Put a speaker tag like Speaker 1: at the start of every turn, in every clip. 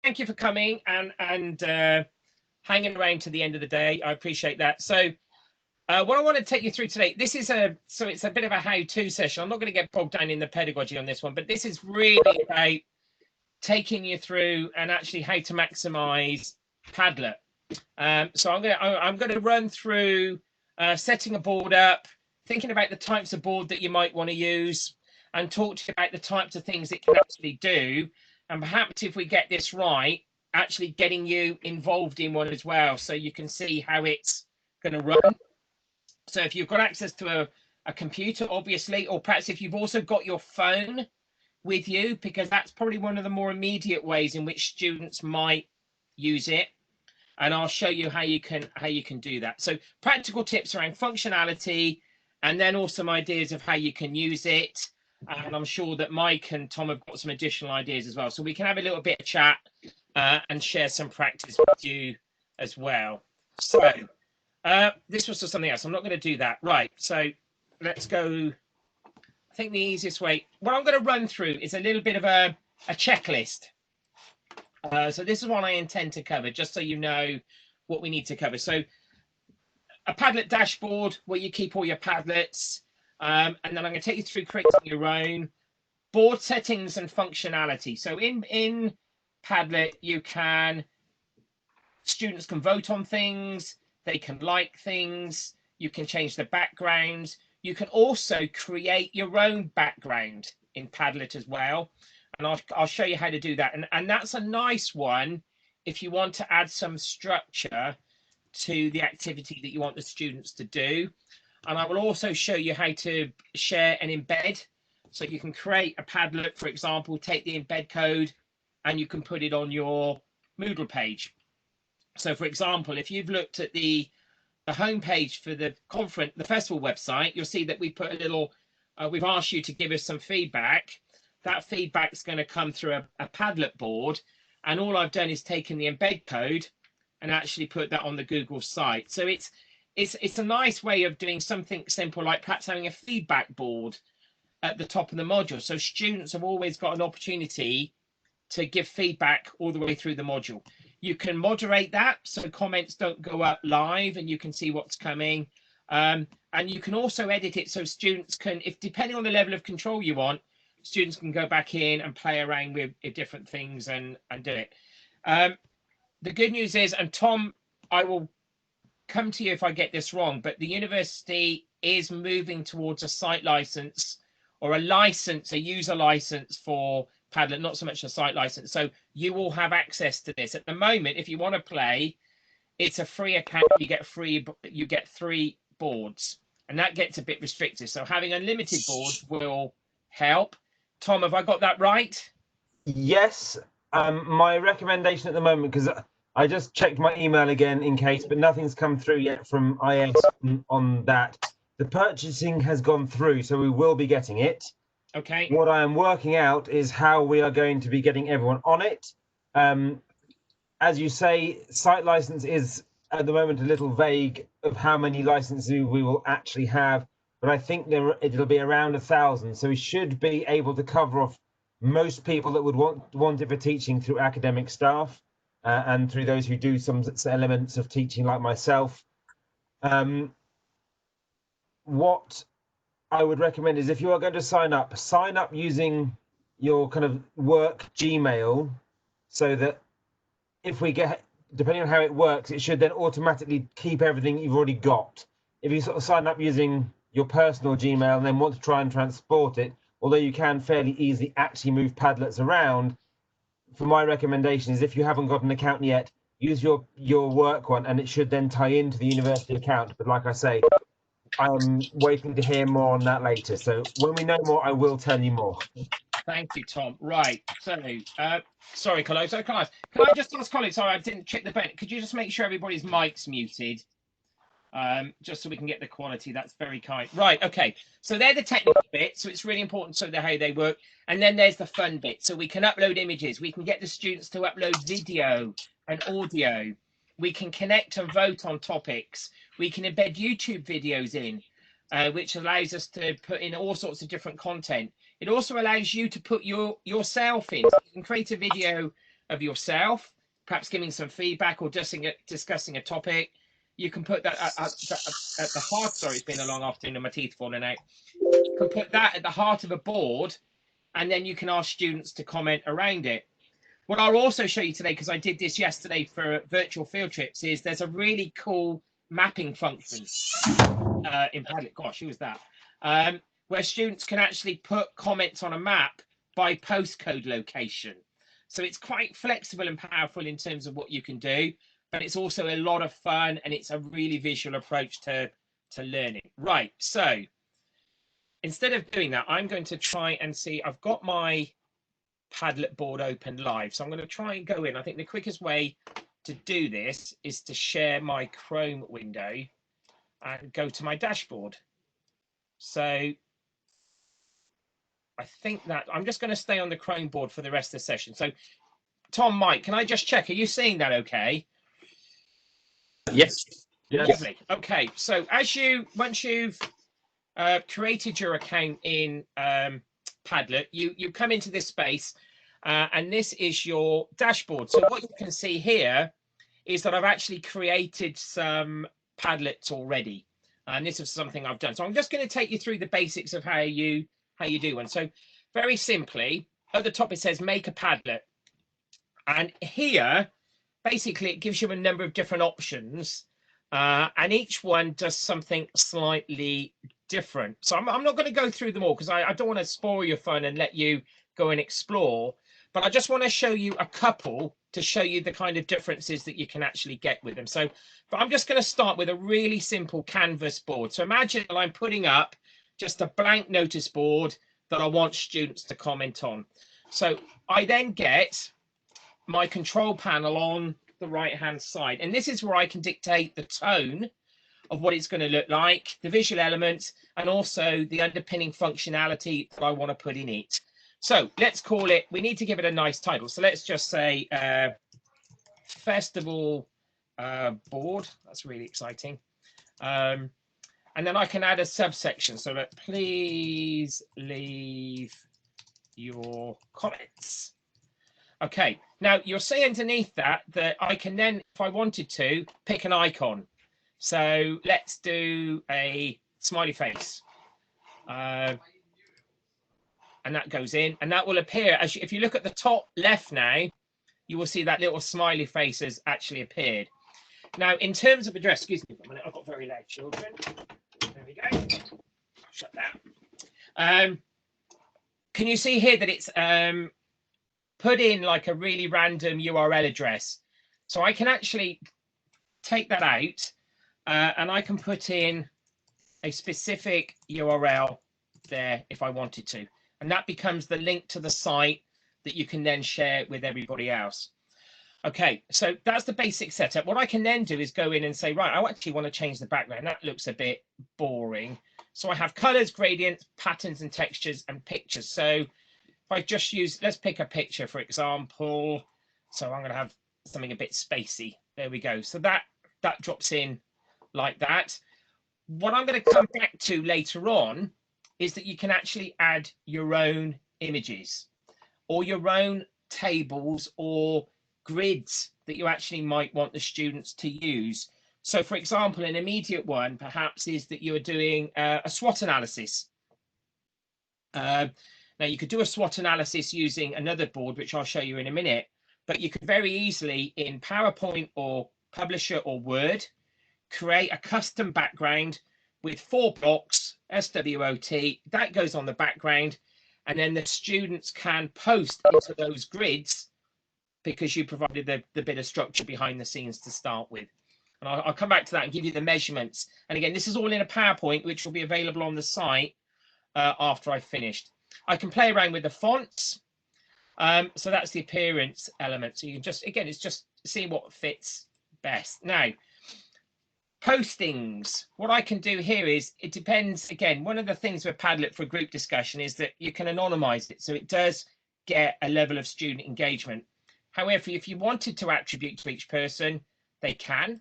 Speaker 1: thank you for coming and hanging around to the end of the day. I appreciate that. So what I want to take you through today, it's a bit of a how-to session. I'm not going to get bogged down in the pedagogy on this one, but this is really about taking you through and actually how to maximize Padlet. So I'm going to run through setting a board up, thinking about the types of board that you might want to use, and talk to you about the types of things it can actually do. And perhaps if we get this right, actually getting you involved in one as well, so you can see how it's going to run. So if you've got access to a computer, obviously, or perhaps if you've also got your phone with you, because that's probably one of the more immediate ways in which students might use it. And I'll show you how you can do that. So practical tips around functionality, and then also some ideas of how you can use it. And I'm sure that Mike and Tom have got some additional ideas as well. So we can have a little bit of chat and share some practice with you as well. So this was just something else. I'm not going to do that. Right. So let's go. I think the easiest way, what I'm going to run through is a little bit of a checklist. So this is what I intend to cover, just so you know what we need to cover. So a Padlet dashboard where you keep all your Padlets. And then I'm going to take you through creating your own board settings and functionality. So in Padlet, students can vote on things, they can like things, you can change the backgrounds. You can also create your own background in Padlet as well. And I'll show you how to do that. And that's a nice one if you want to add some structure to the activity that you want the students to do. And I will also show you how to share and embed. So you can create a Padlet, for example, take the embed code, and you can put it on your Moodle page. So, for example, if you've looked at the homepage for the conference, the festival website, you'll see that we put a little, we've asked you to give us some feedback. That feedback's going to come through a Padlet board. And all I've done is taken the embed code and actually put that on the Google site. So it's a nice way of doing something simple, like perhaps having a feedback board at the top of the module. So students have always got an opportunity to give feedback all the way through the module. You can moderate that so comments don't go up live and you can see what's coming. And you can also edit it so students can, if depending on the level of control you want, students can go back in and play around with different things and do it. The good news is, and Tom, I will come to you if I get this wrong, but the university is moving towards a site license or a user license for Padlet, not so much a site license. So you will have access to this. At the moment, if you want to play, it's a free account. You get 3 boards, and that gets a bit restrictive. So having unlimited boards will help. Tom, have I got that right?
Speaker 2: Yes. My recommendation at the moment, because I just checked my email again in case, but nothing's come through yet from IS on that. The purchasing has gone through, so we will be getting it.
Speaker 1: Okay.
Speaker 2: What I am working out is how we are going to be getting everyone on it. As you say, site license is at the moment a little vague of how many licenses we will actually have, but I think it'll be around 1,000. So we should be able to cover off most people that would want it for teaching through academic staff and through those who do some elements of teaching like myself. What I would recommend is if you are going to sign up using your kind of work Gmail, so that if we get, depending on how it works, it should then automatically keep everything you've already got. If you sort of sign up using your personal Gmail and then want to try and transport it, although you can fairly easily actually move Padlets around, for my recommendation is if you haven't got an account yet, use your work one, and it should then tie into the university account. But like I say, I'm waiting to hear more on that later. So when we know more, I will tell you more.
Speaker 1: Thank you, Tom. Right. So, sorry, Colin. So, can I just ask Colin? Sorry, I didn't check the button. Could you just make sure everybody's mic's muted? Just so we can get the quality. That's very kind. Right. Okay. So they're the technical bits. So it's really important to know how they work. And then there's the fun bit. So we can upload images. We can get the students to upload video and audio. We can connect and vote on topics. We can embed YouTube videos in, which allows us to put in all sorts of different content. It also allows you to put yourself in. So you can create a video of yourself, perhaps giving some feedback or discussing a topic. You can put that at the heart. Sorry, it's been a long afternoon and my teeth falling out. You can put that at the heart of a board, and then you can ask students to comment around it. What I'll also show you today, because I did this yesterday for virtual field trips, is there's a really cool mapping function in Padlet. Gosh, who was that? Where students can actually put comments on a map by postcode location. So it's quite flexible and powerful in terms of what you can do, but it's also a lot of fun, and it's a really visual approach to learning. Right, so instead of doing that, I'm going to try and see, I've got my Padlet board open live. So I'm going to try and go in. I think the quickest way to do this is to share my Chrome window and go to my dashboard. So I think that I'm just going to stay on the Chrome board for the rest of the session. So Tom, Mike, can I just check? Are you seeing that okay?
Speaker 3: Yes.
Speaker 2: Yes.
Speaker 1: Lovely. Okay. So once you've created your account in Padlet, you come into this space, and this is your dashboard. So what you can see here is that I've actually created some Padlets already, and this is something I've done. So I'm just going to take you through the basics of how you do one. So very simply, at the top it says make a Padlet, and here basically it gives you a number of different options, and each one does something slightly different. So I'm not going to go through them all, because I don't want to spoil your fun and let you go and explore, but I just want to show you a couple to show you the kind of differences that you can actually get with them. So but I'm just going to start with a really simple canvas board. So imagine that I'm putting up just a blank notice board that I want students to comment on. So I then get my control panel on the right hand side, and this is where I can dictate the tone of what it's going to look like, the visual elements, and also the underpinning functionality that I want to put in it. So let's call it, we need to give it a nice title. So let's just say festival board. That's really exciting. And then I can add a subsection so that please leave your comments. Okay, now you'll see underneath that I can then, if I wanted to, pick an icon. So let's do a smiley face. And that goes in, and that will appear as if you look at the top left now, you will see that little smiley face has actually appeared. Now, in terms of address, excuse me for a minute, I've got very loud children. There we go. Shut that. Can you see here that it's put in like a really random URL address? So I can actually take that out, and I can put in a specific URL there if I wanted to. And that becomes the link to the site that you can then share with everybody else. Okay, so that's the basic setup. What I can then do is go in and say, right, I actually want to change the background. That looks a bit boring. So I have colors, gradients, patterns, and textures, and pictures. So if I just use, let's pick a picture, for example. So I'm going to have something a bit spacey. There we go. So that drops in like that. What I'm going to come back to later on is that you can actually add your own images or your own tables or grids that you actually might want the students to use. So for example, an immediate one perhaps is that you are doing a SWOT analysis. Now you could do a SWOT analysis using another board, which I'll show you in a minute, but you could very easily in PowerPoint or Publisher or Word create a custom background with 4 blocks, SWOT, that goes on the background, and then the students can post into those grids because you provided the bit of structure behind the scenes to start with. And I'll come back to that and give you the measurements. And again, this is all in a PowerPoint, which will be available on the site after I've finished. I can play around with the fonts. So that's the appearance element. So you can just, again, it's just seeing what fits best. Now, postings, what I can do here is, it depends, again, one of the things with Padlet for group discussion is that you can anonymize it, so it does get a level of student engagement. However, if you wanted to attribute to each person, they can.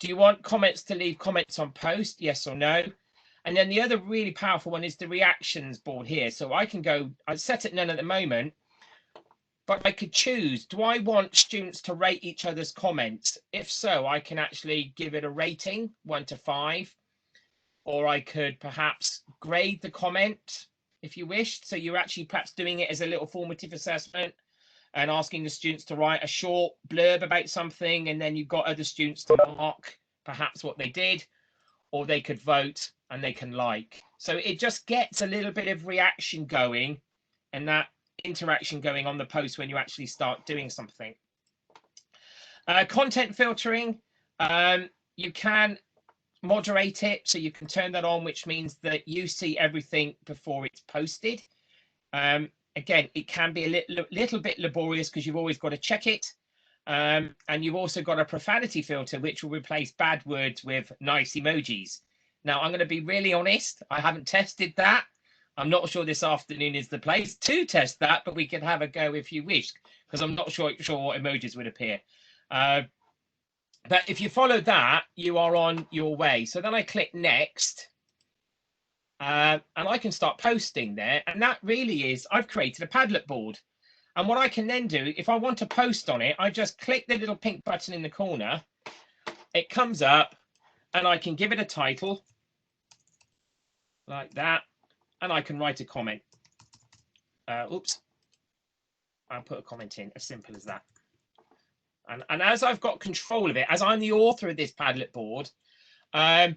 Speaker 1: Do you want comments to leave comments on post, yes or no? And then the other really powerful one is the reactions board here. So I can go, I set it none at the moment, but I could choose, do I want students to rate each other's comments? If so, I can actually give it a rating, 1 to 5, or I could perhaps grade the comment if you wished. So you're actually perhaps doing it as a little formative assessment and asking the students to write a short blurb about something, and then you've got other students to mark perhaps what they did, or they could vote and they can like. So it just gets a little bit of reaction going and that interaction going on the post when you actually start doing something. Content filtering, you can moderate it, so you can turn that on, which means that you see everything before it's posted. Again, it can be a little bit laborious because you've always got to check it. And you've also got a profanity filter, which will replace bad words with nice emojis. Now, I'm going to be really honest. I haven't tested that. I'm not sure this afternoon is the place to test that, but we can have a go if you wish, because I'm not sure what emojis would appear. But if you follow that, you are on your way. So then I click next. And I can start posting there. And that really is, I've created a Padlet board. And what I can then do, if I want to post on it, I just click the little pink button in the corner. It comes up and I can give it a title like that. And I can write a comment. Oops. I'll put a comment in, as simple as that. And as I've got control of it, as I'm the author of this Padlet board, I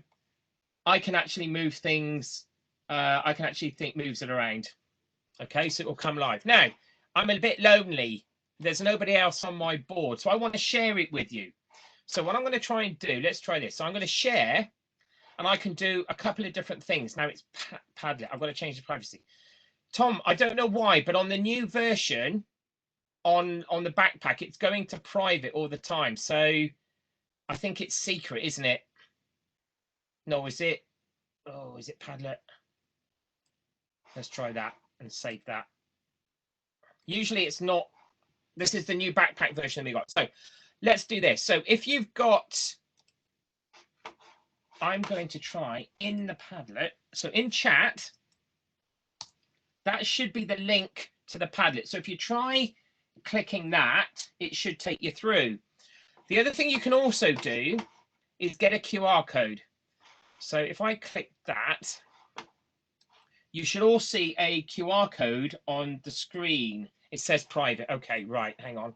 Speaker 1: can actually move things. I can actually think moves it around. Okay, so it will come live. Now, I'm a bit lonely. There's nobody else on my board, so I want to share it with you. So what I'm going to try and do, let's try this. So I'm going to share, and I can do a couple of different things. Now it's Padlet. I've got to change the privacy. Tom, I don't know why, but on the new version, on the backpack, it's going to private all the time. So I think it's secret, isn't it? No, is it? Oh, is it Padlet? Let's try that and save that. Usually it's not. This is the new backpack version we got. So let's do this. So if you've got, I'm going to try in the Padlet. So in chat, that should be the link to the Padlet. So if you try clicking that, it should take you through. The other thing you can also do is get a QR code. So if I click that, you should all see a QR code on the screen. It says private. Okay, right, hang on.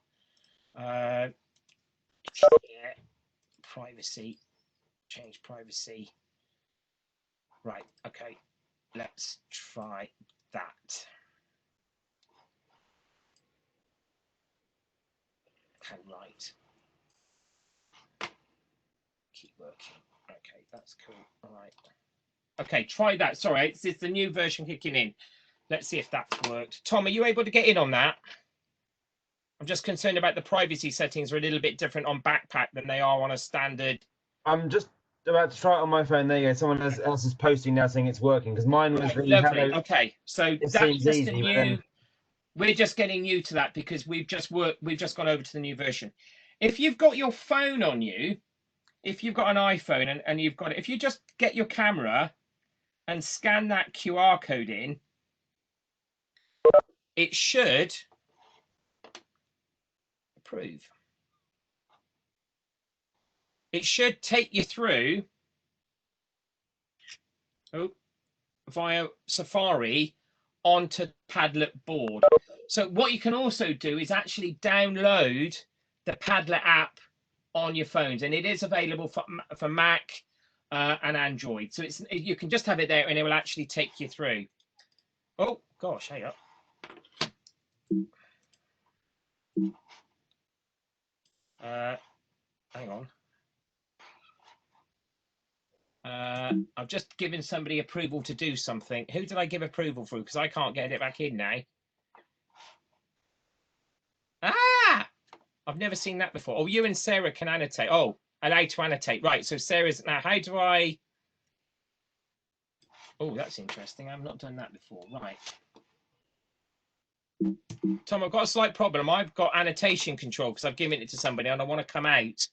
Speaker 1: Yeah, privacy, change privacy. Right, okay, let's try that. Okay, right. Keep working. Okay, that's cool. All right. Okay, try that. Sorry, it's the new version kicking in. Let's see if that's worked. Tom, are you able to get in on that? I'm just concerned about the privacy settings are a little bit different on Backpack than they are on a standard.
Speaker 2: I'm just about to try it on my phone. There you go. Someone else is posting now saying it's working, because mine was
Speaker 1: Right,
Speaker 2: really
Speaker 1: lovely.
Speaker 2: hello.
Speaker 1: Okay, so
Speaker 2: It
Speaker 1: that's
Speaker 2: seems
Speaker 1: just
Speaker 2: easy,
Speaker 1: a
Speaker 2: but
Speaker 1: new.
Speaker 2: then...
Speaker 1: We're just getting new to that because we've just gone over to the new version. If you've got your phone on you, if you've got an iPhone and you've got it, if you just get your camera and scan that QR code in, it should approve. It should take you through via Safari onto Padlet board. So what you can also do is actually download the Padlet app on your phones, and it is available for Mac and Android. So you can just have it there and it will actually take you through. Oh gosh, hang up. Hang on. I've just given somebody approval to do something. Who did I give approval through? Because I can't get it back in now. Ah! I've never seen that before. Oh, you and Sarah can annotate. Oh, allow to annotate. Right, so Sarah's... Now, how do I... Oh, that's interesting. I've not done that before. Right. Tom, I've got a slight problem. I've got annotation control because I've given it to somebody and I want to come out.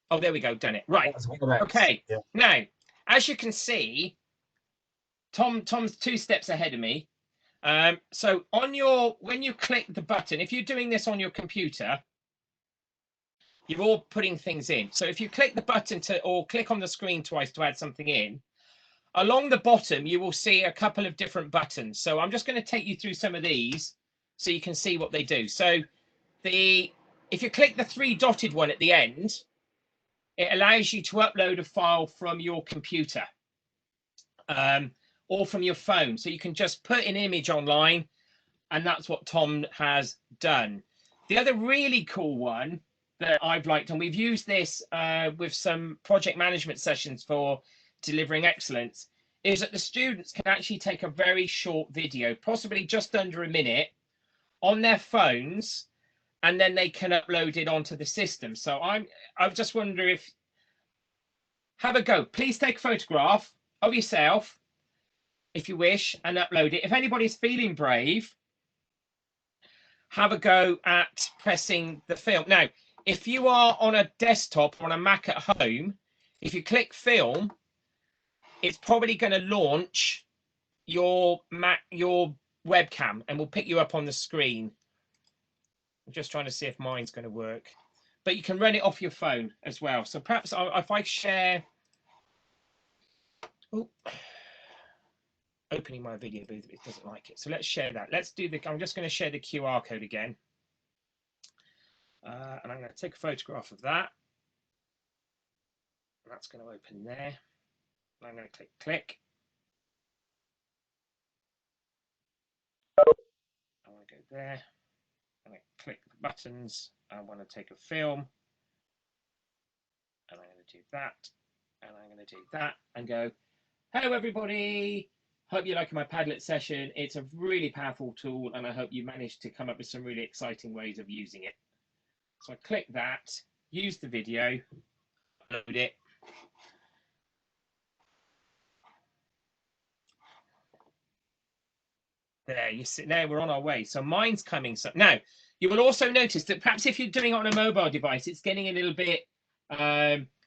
Speaker 1: Oh, there we go. Done it. Right. Okay. Yeah. Now, as you can see, Tom's 2 steps ahead of me. So when you click the button, if you're doing this on your computer, you're all putting things in. So if you click the button or click on the screen twice to add something in, along the bottom, you will see a couple of different buttons. So I'm just going to take you through some of these so you can see what they do. So if you click the 3 dotted one at the end, it allows you to upload a file from your computer or from your phone. So you can just put an image online, and that's what Tom has done. The other really cool one that I've liked, and we've used this with some project management sessions for delivering excellence, is that the students can actually take a very short video, possibly just under a minute, on their phones, and then they can upload it onto the system. So I just wonder if, have a go. Please take a photograph of yourself, if you wish, and upload it. If anybody's feeling brave, have a go at pressing the film. Now, if you are on a desktop or on a Mac at home, if you click film, it's probably going to launch your webcam and will pick you up on the screen. I'm just trying to see if mine's going to work, but you can run it off your phone as well. So perhaps if I share, opening my video booth, it doesn't like it. So let's share that. Let's do I'm just going to share the QR code again. And I'm going to take a photograph of that. That's going to open there. I'm going to click. I want to go there. I'm going to click the buttons. I want to take a film. And I'm going to do that. And I'm going to do that and go, hello, everybody. Hope you're liking my Padlet session. It's a really powerful tool, and I hope you managed to come up with some really exciting ways of using it. So I click that, use the video, upload it. There, you see, now we're on our way. So mine's coming. So now you will also notice that perhaps if you're doing it on a mobile device, it's getting a little bit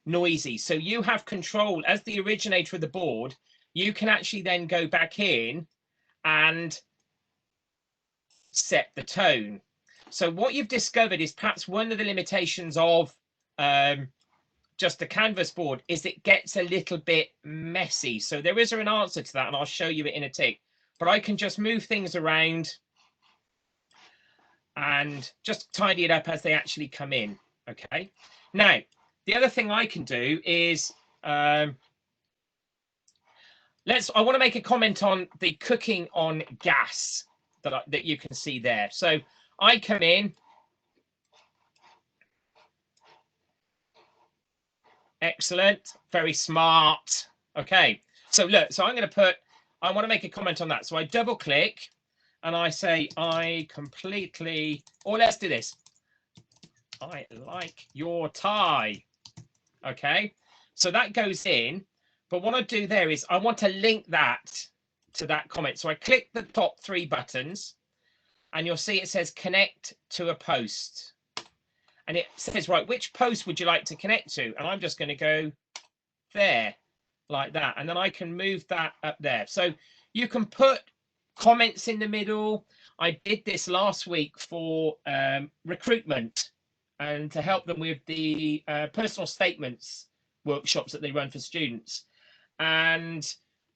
Speaker 1: noisy. So you have control as the originator of the board. You can actually then go back in and set the tone. So what you've discovered is perhaps one of the limitations of just the canvas board is it gets a little bit messy. So there is an answer to that, and I'll show you it in a tick. But I can just move things around and just tidy it up as they actually come in. Okay. Now, the other thing I can do is I want to make a comment on the cooking on gas that you can see there. So I come in. Excellent. Very smart. Okay. So look, so I'm going to I want to make a comment on that. So I double click and I say, or let's do this. I like your tie. Okay. So that goes in. But what I do there is I want to link that to that comment. So I click the top 3 buttons and you'll see it says connect to a post. And it says, right, which post would you like to connect to? And I'm just going to go there like that. And then I can move that up there. So you can put comments in the middle. I did this last week for recruitment and to help them with the personal statements workshops that they run for students. And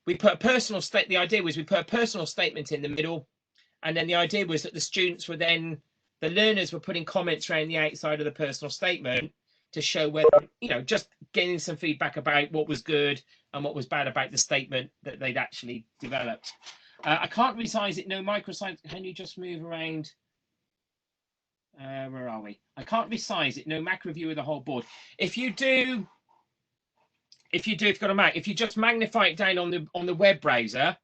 Speaker 1: we put a personal the idea was we put a personal statement in the middle. And then the idea was that the students were then, the learners were putting comments around the outside of the personal statement to show whether, just getting some feedback about what was good and what was bad about the statement that they'd actually developed. I can't resize it. No microsize. Can you just move around? Where are we? I can't resize it. No macro view of the whole board. If you've got a Mac, if you just magnify it down on the web browser,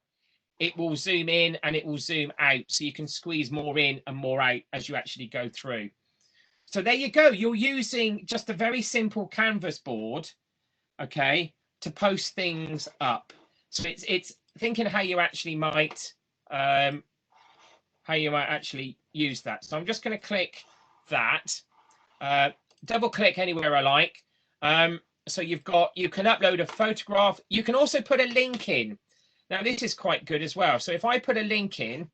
Speaker 1: it will zoom in and it will zoom out, so you can squeeze more in and more out as you actually go through. So there you go. You're using just a very simple canvas board, okay, to post things up. So it's thinking how you actually might actually use that. So I'm just going to click that, double click anywhere I like. So you can upload a photograph. You can also put a link in. Now this is quite good as well. So if I put a link in,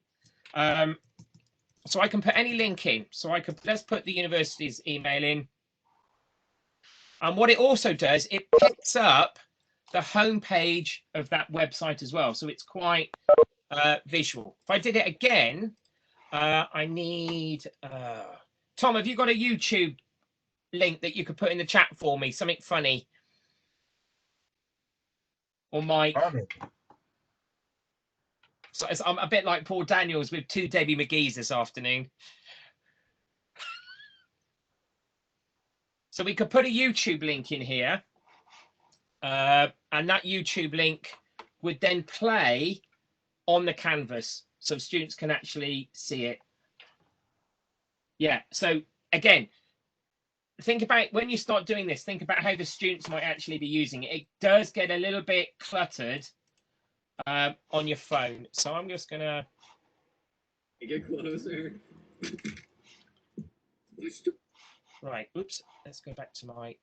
Speaker 1: So I can put any link in. So I could, let's put the university's email in. And what it also does, it picks up the home page of that website as well. So it's quite visual. If I did it again, I need, Tom, have you got a YouTube link that you could put in the chat for me? Something funny. Or Mike. So I'm a bit like Paul Daniels with 2 Debbie McGee's this afternoon. So we could put a YouTube link in here. And that YouTube link would then play on the canvas so students can actually see it. Yeah, so again, think about when you start doing this, think about how the students might actually be using it. It does get a little bit cluttered on your phone. So I'm just gonna
Speaker 3: get closer.
Speaker 1: right, oops, let's go back to my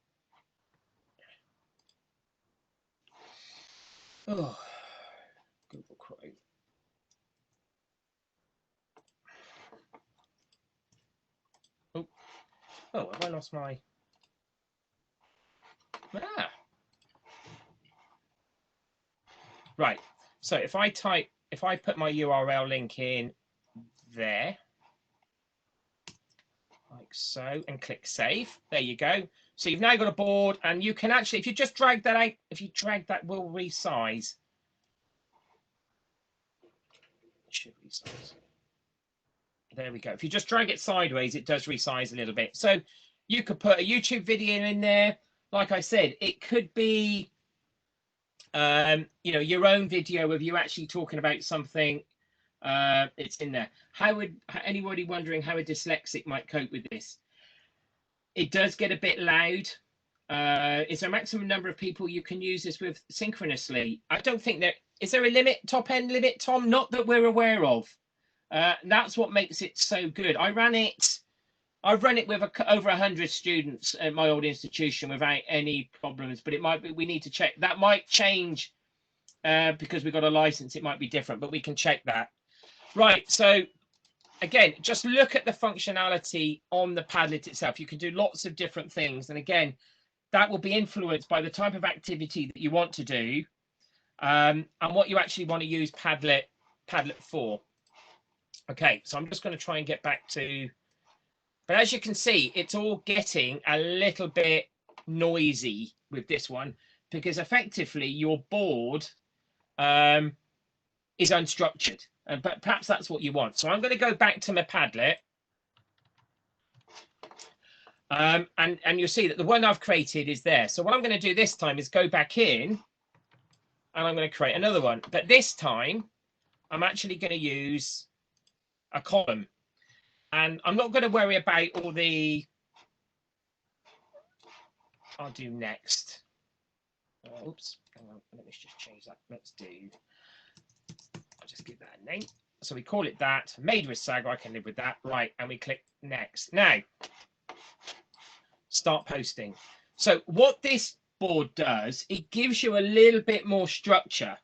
Speaker 1: Google Chrome. Oh, have I lost my right. So if I put my URL link in there like so and click save, there you go. So you've now got a board, and you can actually, if you just drag that out, if you drag that, will resize. It should resize. There we go. If you just drag it sideways, it does resize a little bit. So you could put a YouTube video in there. Like I said, it could be you know, your own video of you actually talking about something. It's in there. How would anybody wondering how a dyslexic might cope with this? It does get a bit loud. Is there a maximum number of people you can use this with synchronously? I don't think there is. There a limit, top end limit, Tom? Not that we're aware of. That's what makes it so good. I've run it with over 100 students at my old institution without any problems, but it might be, we need to check. That might change because we've got a license. It might be different, but we can check that. Right, so again, just look at the functionality on the Padlet itself. You can do lots of different things. And again, that will be influenced by the type of activity that you want to do and what you actually want to use Padlet for. Okay, so I'm just going to try and get back to, but as you can see, it's all getting a little bit noisy with this one because effectively your board is unstructured, but perhaps that's what you want. So I'm going to go back to my Padlet. And you'll see that the one I've created is there. So what I'm going to do this time is go back in and I'm going to create another one. But this time, I'm actually going to use a column. And I'm not going to worry about all the, I'll do next. Oops, hang on, let me just change that. Let's do, I'll just give that a name. So we call it that, made with Saga, I can live with that. Right, and we click next. Now, start posting. So what this board does, it gives you a little bit more structure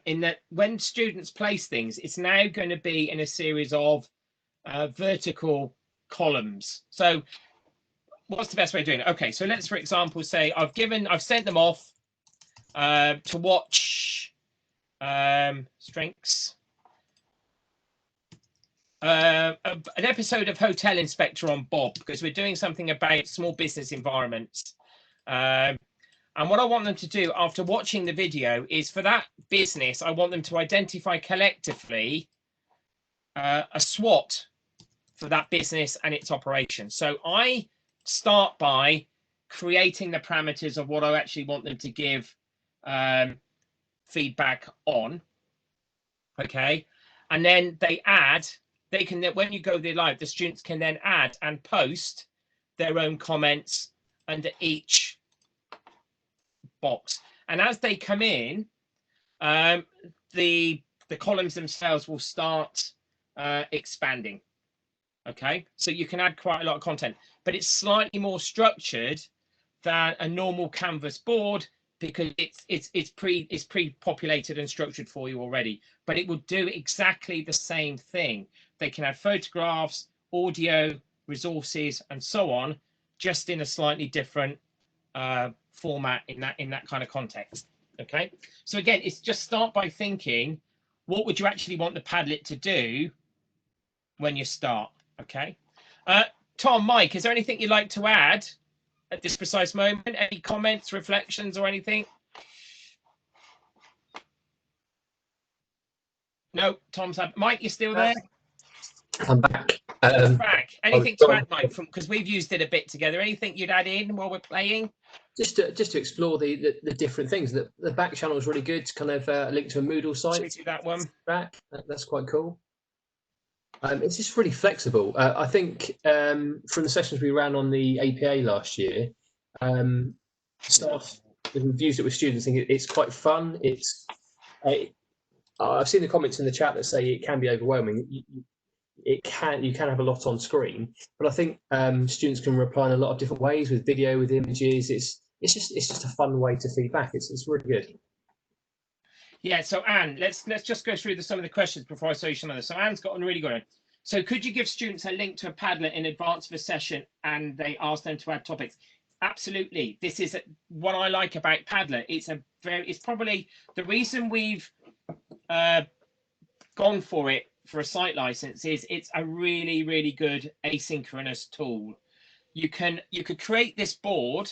Speaker 1: in that when students place things, it's now going to be in a series of vertical columns. So what's the best way of doing it? Okay, so let's, for example, say I've sent them off to watch strengths. An episode of Hotel Inspector on Bob, because we're doing something about small business environments. And what I want them to do after watching the video is for that business, I want them to identify collectively a SWOT for that business and its operation. So I start by creating the parameters of what I actually want them to give feedback on. Okay. And then they add, they can, when you go there live, the students can then add and post their own comments under each box. And as they come in, the columns themselves will start expanding. Okay, so you can add quite a lot of content, but it's slightly more structured than a normal Canvas board because it's pre-populated and structured for you already, but it will do exactly the same thing. They can add photographs, audio, resources, and so on, just in a slightly different format in that kind of context. Okay, so again, it's just start by thinking, what would you actually want the Padlet to do when you start? Okay, Tom, Mike, is there anything you'd like to add at this precise moment? Any comments, reflections, or anything? No, Tom's had. Mike, you still there?
Speaker 4: I'm back.
Speaker 1: Back. Anything to add, Mike? From because we've used it a bit together. Anything you'd add in while we're playing?
Speaker 4: Just to explore the different things. The back channel is really good. Kind of link to a Moodle site.
Speaker 1: Should we do that one?
Speaker 4: Back. That's quite cool. It's just really flexible. I think from the sessions we ran on the APA last year, staff who've used it with students think it's quite fun. I've seen the comments in the chat that say it can be overwhelming. You can have a lot on screen, but I think students can reply in a lot of different ways with video, with images. It's just a fun way to feedback. It's really good.
Speaker 1: Yeah. So Anne, let's just go through some of the questions before I show you some others. So Anne's got one really good one. So could you give students a link to a Padlet in advance of a session and they ask them to add topics? Absolutely. This is what I like about Padlet. It's probably the reason we've gone for it for a site license is it's a really, really good asynchronous tool. You could create this board,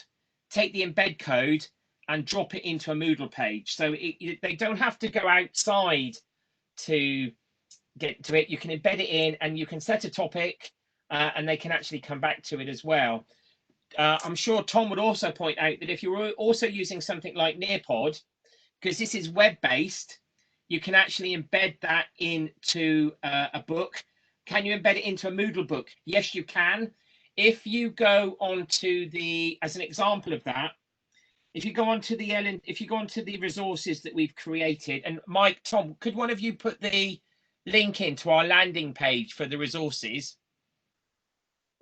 Speaker 1: take the embed code and drop it into a Moodle page. So they don't have to go outside to get to it. You can embed it in and you can set a topic and they can actually come back to it as well. I'm sure Tom would also point out that if you're also using something like Nearpod, because this is web-based, you can actually embed that into a book. Can you embed it into a Moodle book? Yes, you can. If you go onto as an example of that, if you go onto the resources that we've created, and Mike, Tom, could one of you put the link into our landing page for the resources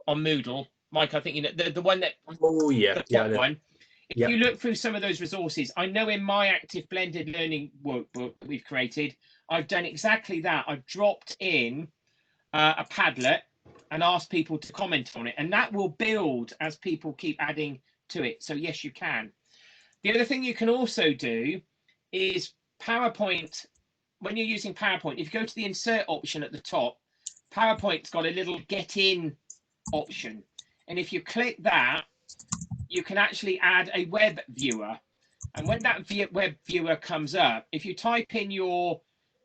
Speaker 1: on Moodle? Mike, I think you know the one that.
Speaker 4: Oh yeah,
Speaker 1: the top one. If
Speaker 4: Yep.
Speaker 1: you look through some of those resources, I know in my active blended learning workbook that we've created, I've done exactly that. I've dropped in a Padlet and asked people to comment on it, and that will build as people keep adding to it. So yes, you can. The other thing you can also do is PowerPoint. When you're using PowerPoint, if you go to the insert option at the top, PowerPoint's got a little get in option. And if you click that, you can actually add a web viewer. And when that web viewer comes up, if you type in your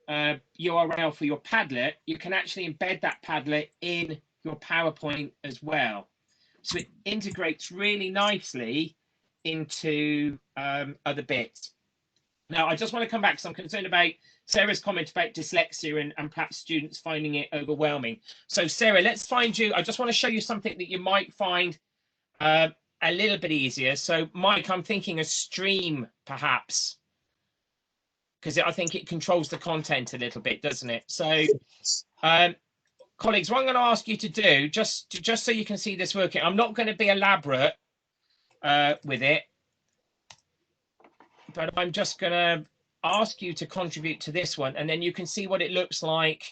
Speaker 1: URL for your Padlet, you can actually embed that Padlet in your PowerPoint as well. So it integrates really nicely into other bits. Now, I just want to come back because I'm concerned about Sarah's comment about dyslexia and perhaps students finding it overwhelming. So Sarah, let's find you. I just want to show you something that you might find a little bit easier. So Mike, I'm thinking a stream perhaps, because I think it controls the content a little bit, doesn't it? So colleagues, what I'm going to ask you to do, just so you can see this working, I'm not going to be elaborate with it, but I'm just going to ask you to contribute to this one, and then you can see what it looks like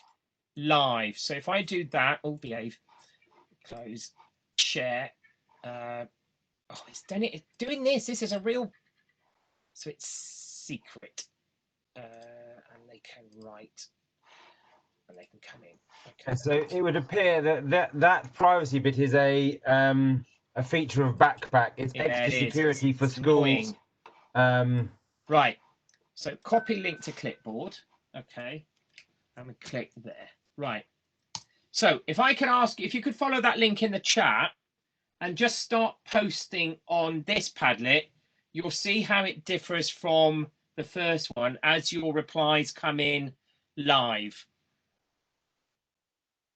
Speaker 1: live. So if I do that, behave, close, share. It's done it. It's doing this. This is a real. So it's secret, and they can write, and they can come in. Okay.
Speaker 2: So it would appear that privacy bit is a feature of Backpack. It's extra security for schools.
Speaker 1: Right. So copy link to clipboard. Okay. And we click there. Right. So if I can ask, if you could follow that link in the chat and just start posting on this Padlet, you'll see how it differs from the first one as your replies come in live.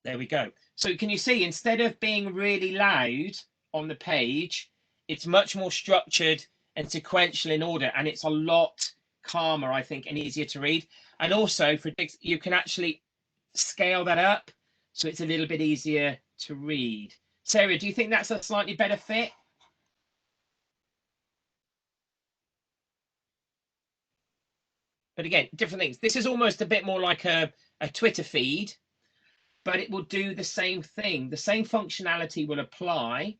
Speaker 1: There we go. So can you see, instead of being really loud on the page, it's much more structured and sequential in order, and it's a lot calmer, I think, and easier to read. And also, you can actually scale that up, so it's a little bit easier to read. Sarah, do you think that's a slightly better fit? But again, different things. This is almost a bit more like a Twitter feed, but it will do the same thing. The same functionality will apply,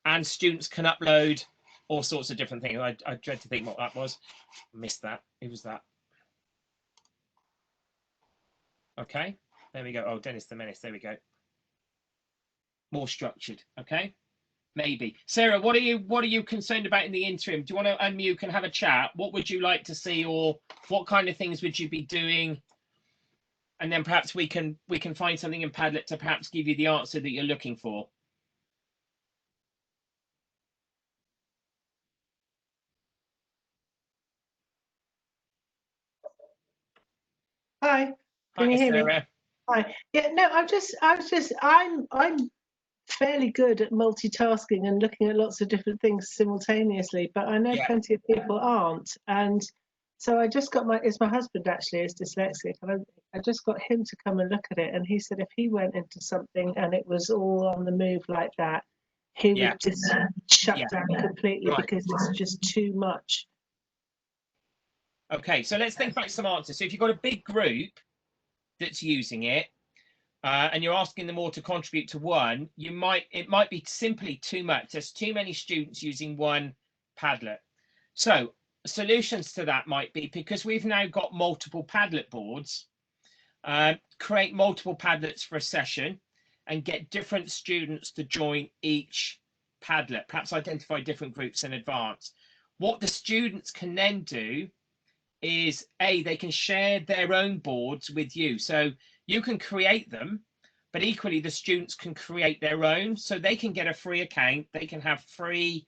Speaker 1: and students can upload all sorts of different things. I dread to think what that was. Missed that. Who was that? Okay, there we go. Oh, Dennis the Menace. There we go. More structured. Okay, maybe. Sarah, what are you concerned about in the interim? Do you want to unmute and have a chat? What would you like to see, or what kind of things would you be doing? And then perhaps we can find something in Padlet to perhaps give you the answer that you're looking for.
Speaker 5: Hi, can you hear me?
Speaker 1: Sarah.
Speaker 5: Hi. Yeah, no, I'm fairly good at multitasking and looking at lots of different things simultaneously, but I know
Speaker 1: Yeah.
Speaker 5: plenty of people aren't. And so I just got it's my husband actually is dyslexic, and I just got him to come and look at it. And he said if he went into something and it was all on the move like that, he
Speaker 1: Yeah.
Speaker 5: would just shut
Speaker 1: Yeah.
Speaker 5: down completely
Speaker 1: Right.
Speaker 5: because it's just too much.
Speaker 1: Okay, so let's think back some answers. So if you've got a big group that's using it, and you're asking them all to contribute to one, it might be simply too much. There's too many students using one Padlet. So solutions to that might be, because we've now got multiple Padlet boards, create multiple Padlets for a session and get different students to join each Padlet, perhaps identify different groups in advance. What the students can then do is they can share their own boards with you. So you can create them, but equally the students can create their own. So they can get a free account, they can have free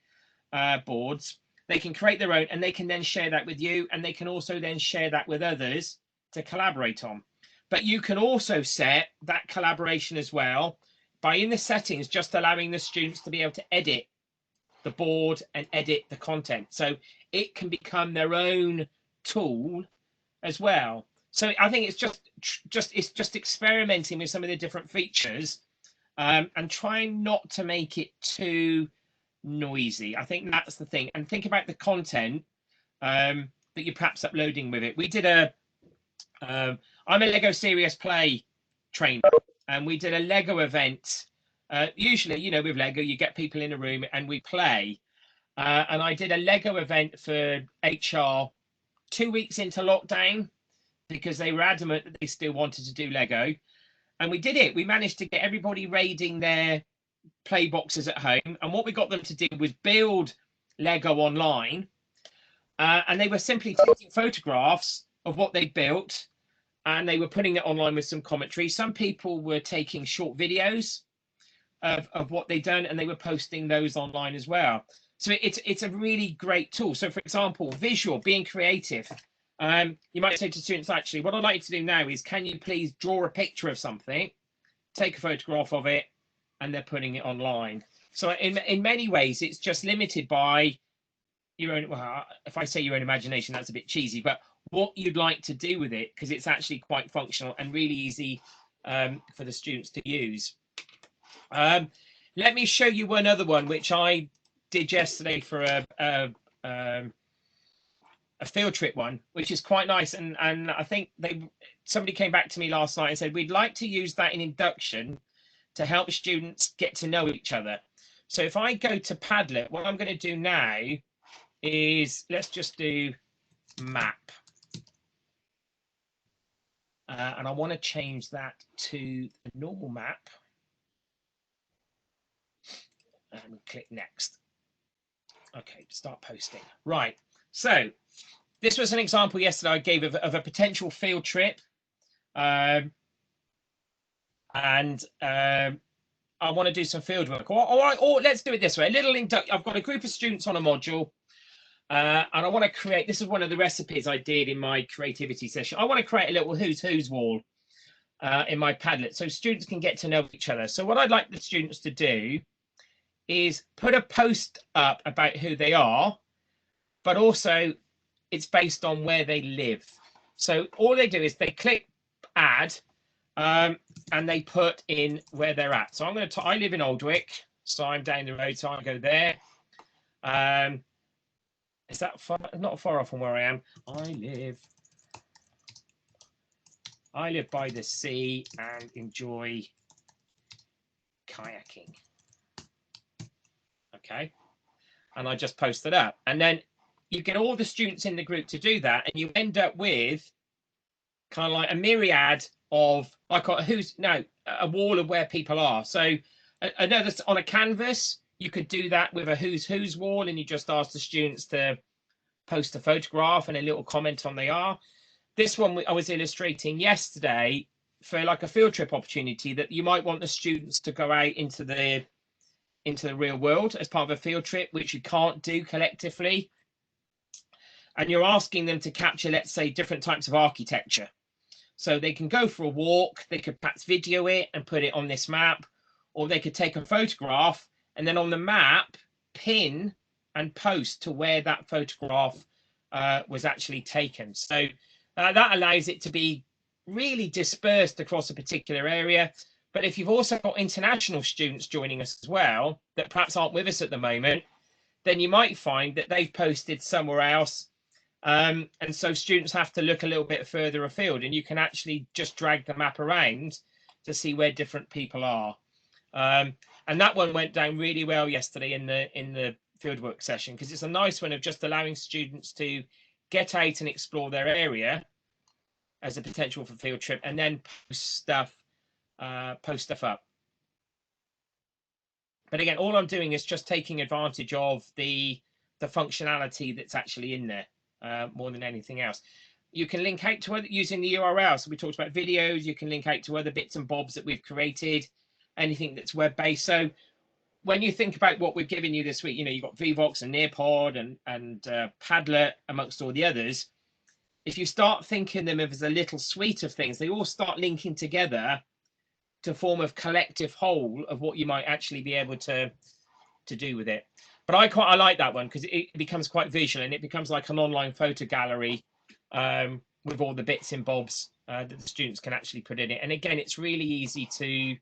Speaker 1: boards, they can create their own, and they can then share that with you, and they can also then share that with others to collaborate on. But you can also set that collaboration as well by, in the settings, just allowing the students to be able to edit the board and edit the content. So it can become their own tool as well. So I think it's just experimenting with some of the different features, and trying not to make it too noisy. I think that's the thing. And think about the content that you're perhaps uploading with it. We did I'm a Lego Serious Play trainer, and we did a Lego event. Usually, you know, with Lego, you get people in a room and we play. And I did a Lego event for HR 2 weeks into lockdown, because they were adamant that they still wanted to do Lego. And we did it. We managed to get everybody raiding their play boxes at home. And what we got them to do was build Lego online. And they were simply taking photographs of what they built, and they were putting it online with some commentary. Some people were taking short videos of what they'd done, and they were posting those online as well. So it's a really great tool. So for example, visual, being creative. You might say to students, actually, what I'd like you to do now is, can you please draw a picture of something, take a photograph of it, and they're putting it online. So in many ways, it's just limited by your own, well, if I say your own imagination, that's a bit cheesy, but what you'd like to do with it, because it's actually quite functional and really easy for the students to use. Let me show you one other one, which I did yesterday for a field trip one, which is quite nice. And I think somebody came back to me last night and said, we'd like to use that in induction to help students get to know each other. So if I go to Padlet, what I'm going to do now is, let's just do map. And I want to change that to the normal map. And click next. Okay, start posting. Right. So this was an example yesterday I gave of a potential field trip. And I want to do some field work. Or let's do it this way. I've got a group of students on a module. And I want to create, this is one of the recipes I did in my creativity session. I want to create a little who's wall in my Padlet, so students can get to know each other. So what I'd like the students to do is put a post up about who they are, but also it's based on where they live. So all they do is they click add, and they put in where they're at. So I'm going to, I live in Aldwick, so I'm down the road, so I'll go there. Is that far? Not far off from where I am. I live I live by the sea and enjoy kayaking. Okay. And I just post it up. And then you get all the students in the group to do that. And you end up with kind of like a myriad of, I call it a wall of where people are. So another on a canvas, you could do that with a who's wall, and you just ask the students to post a photograph and a little comment on they are. This one I was illustrating yesterday for like a field trip opportunity that you might want the students to go out into the real world as part of a field trip, which you can't do collectively. And you're asking them to capture, let's say, different types of architecture. So they can go for a walk, they could perhaps video it and put it on this map, or they could take a photograph and then on the map, pin and post to where that photograph was actually taken. So that allows it to be really dispersed across a particular area. But if you've also got international students joining us as well, that perhaps aren't with us at the moment, then you might find that they've posted somewhere else. And so students have to look a little bit further afield, and you can actually just drag the map around to see where different people are. And that one went down really well yesterday in the fieldwork session, because it's a nice one of just allowing students to get out and explore their area as a potential for field trip, and then post stuff up. But again, all I'm doing is just taking advantage of the functionality that's actually in there more than anything else. You can link out to other using the URL. So we talked about videos. You can link out to other bits and bobs that we've created, anything that's web-based. So when you think about what we've given you this week, you know, you've got Vvox and Nearpod and Padlet amongst all the others. If you start thinking them as a little suite of things, they all start linking together to form a collective whole of what you might actually be able to do with it. But I like that one because it becomes quite visual, and it becomes like an online photo gallery with all the bits and bobs that the students can actually put in it. And again, it's really easy to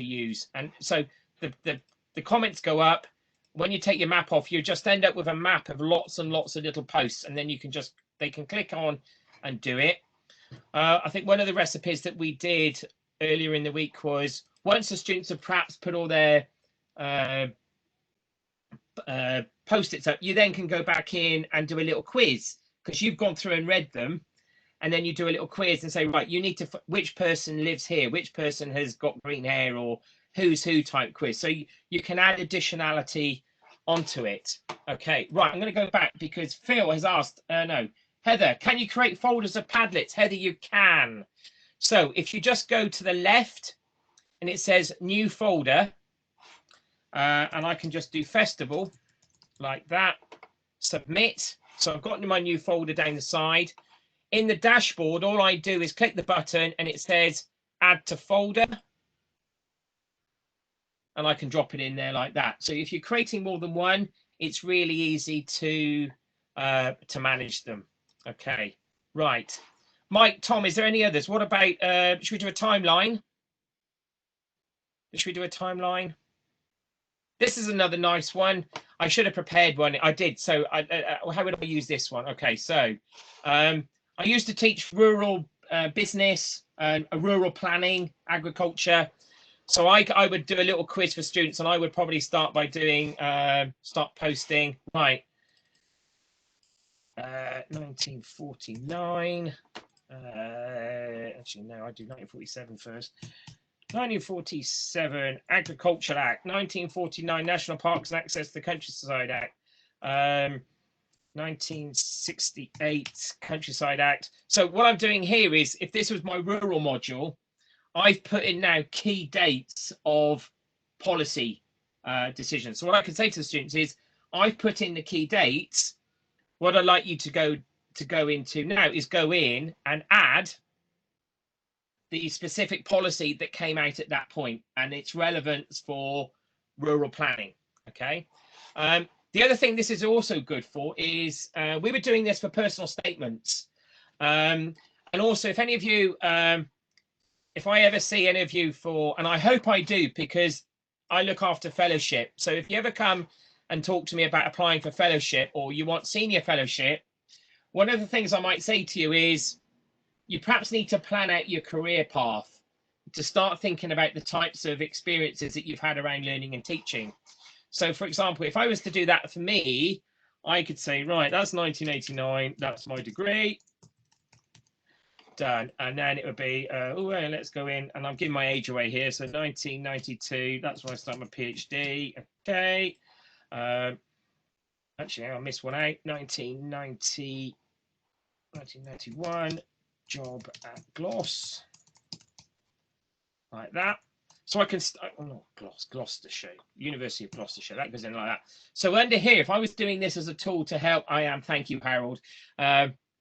Speaker 1: use. And so the comments go up. When you take your map off, you just end up with a map of lots and lots of little posts, and then they can click on and do it. I think one of the recipes that we did earlier in the week was once the students have perhaps put all their post-its up, you then can go back in and do a little quiz, because you've gone through and read them, and then you do a little quiz and say, right, you need to, which person lives here, which person has got green hair, or who's who type quiz. So you can add additionality onto it. Okay, right, I'm going to go back because Phil has asked, no, Heather, can you create folders of Padlets? Heather, you can. So if you just go to the left and it says new folder, and I can just do festival like that, submit. So I've got my new folder down the side. In the dashboard, all I do is click the button and it says add to folder. And I can drop it in there like that. So if you're creating more than one, it's really easy to manage them. Okay, right. Mike, Tom, is there any others? What about, should we do a timeline? Should we do a timeline? This is another nice one. I should have prepared one. I did. So how would I use this one? Okay, so I used to teach rural business and rural planning, agriculture. So I would do a little quiz for students, and I would probably start by doing, start posting, right, 1949. Actually, no, I do 1947 first. 1947 Agricultural Act, 1949 National Parks and Access to the Countryside Act, 1968 Countryside Act. So what I'm doing here is, if this was my rural module, I've put in now key dates of policy decisions. So what I can say to the students is, I've put in the key dates. What I'd like you to go into now is go in and add the specific policy that came out at that point and its relevance for rural planning. Okay. The other thing this is also good for is we were doing this for personal statements. And also, if any of you, if I ever see any of you for, and I hope I do, because I look after fellowship. So if you ever come and talk to me about applying for fellowship, or you want senior fellowship, one of the things I might say to you is, you perhaps need to plan out your career path to start thinking about the types of experiences that you've had around learning and teaching. So, for example, if I was to do that for me, I could say, right, that's 1989, that's my degree, done. And then it would be, let's go in, and I'm giving my age away here. So 1992, that's when I start my PhD. Okay. Actually, I missed one out. 1991, job at Gloss, like that. So I can start, oh, not Gloucestershire, University of Gloucestershire, that goes in like that. So under here, if I was doing this as a tool to help, thank you, Harold,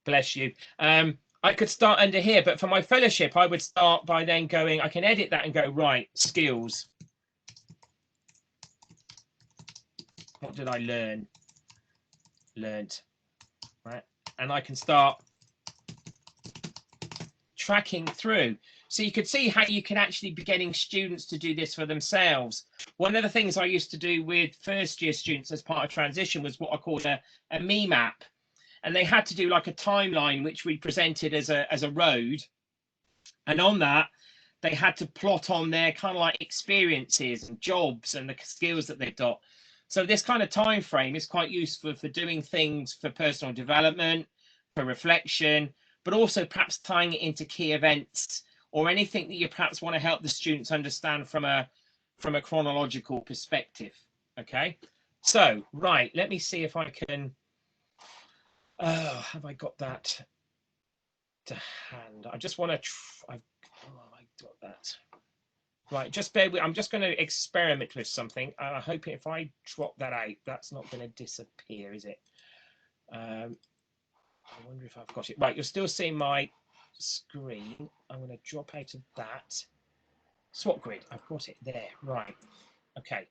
Speaker 1: bless you. I could start under here, but for my fellowship, I would start by then going, I can edit that and go, right, skills. What did I learn? Learned, right? And I can start tracking through. So you could see how you can actually be getting students to do this for themselves. One of the things I used to do with first year students as part of transition was what I called a me map. And they had to do like a timeline, which we presented as a road. And on that, they had to plot on their kind of like experiences and jobs and the skills that they've got. So this kind of time frame is quite useful for doing things for personal development, for reflection, but also perhaps tying it into key events or anything that you perhaps want to help the students understand from a chronological perspective. Okay, so right, let me see if I can. Have I got that to hand? I just want to. I got that. Right, just bear with. I'm just going to experiment with something. I hope if I drop that out, that's not going to disappear, is it? I wonder if I've got it. Right, you're still seeing my screen. I'm going to drop out of that. Swap grid. I've got it there. Right. Okay.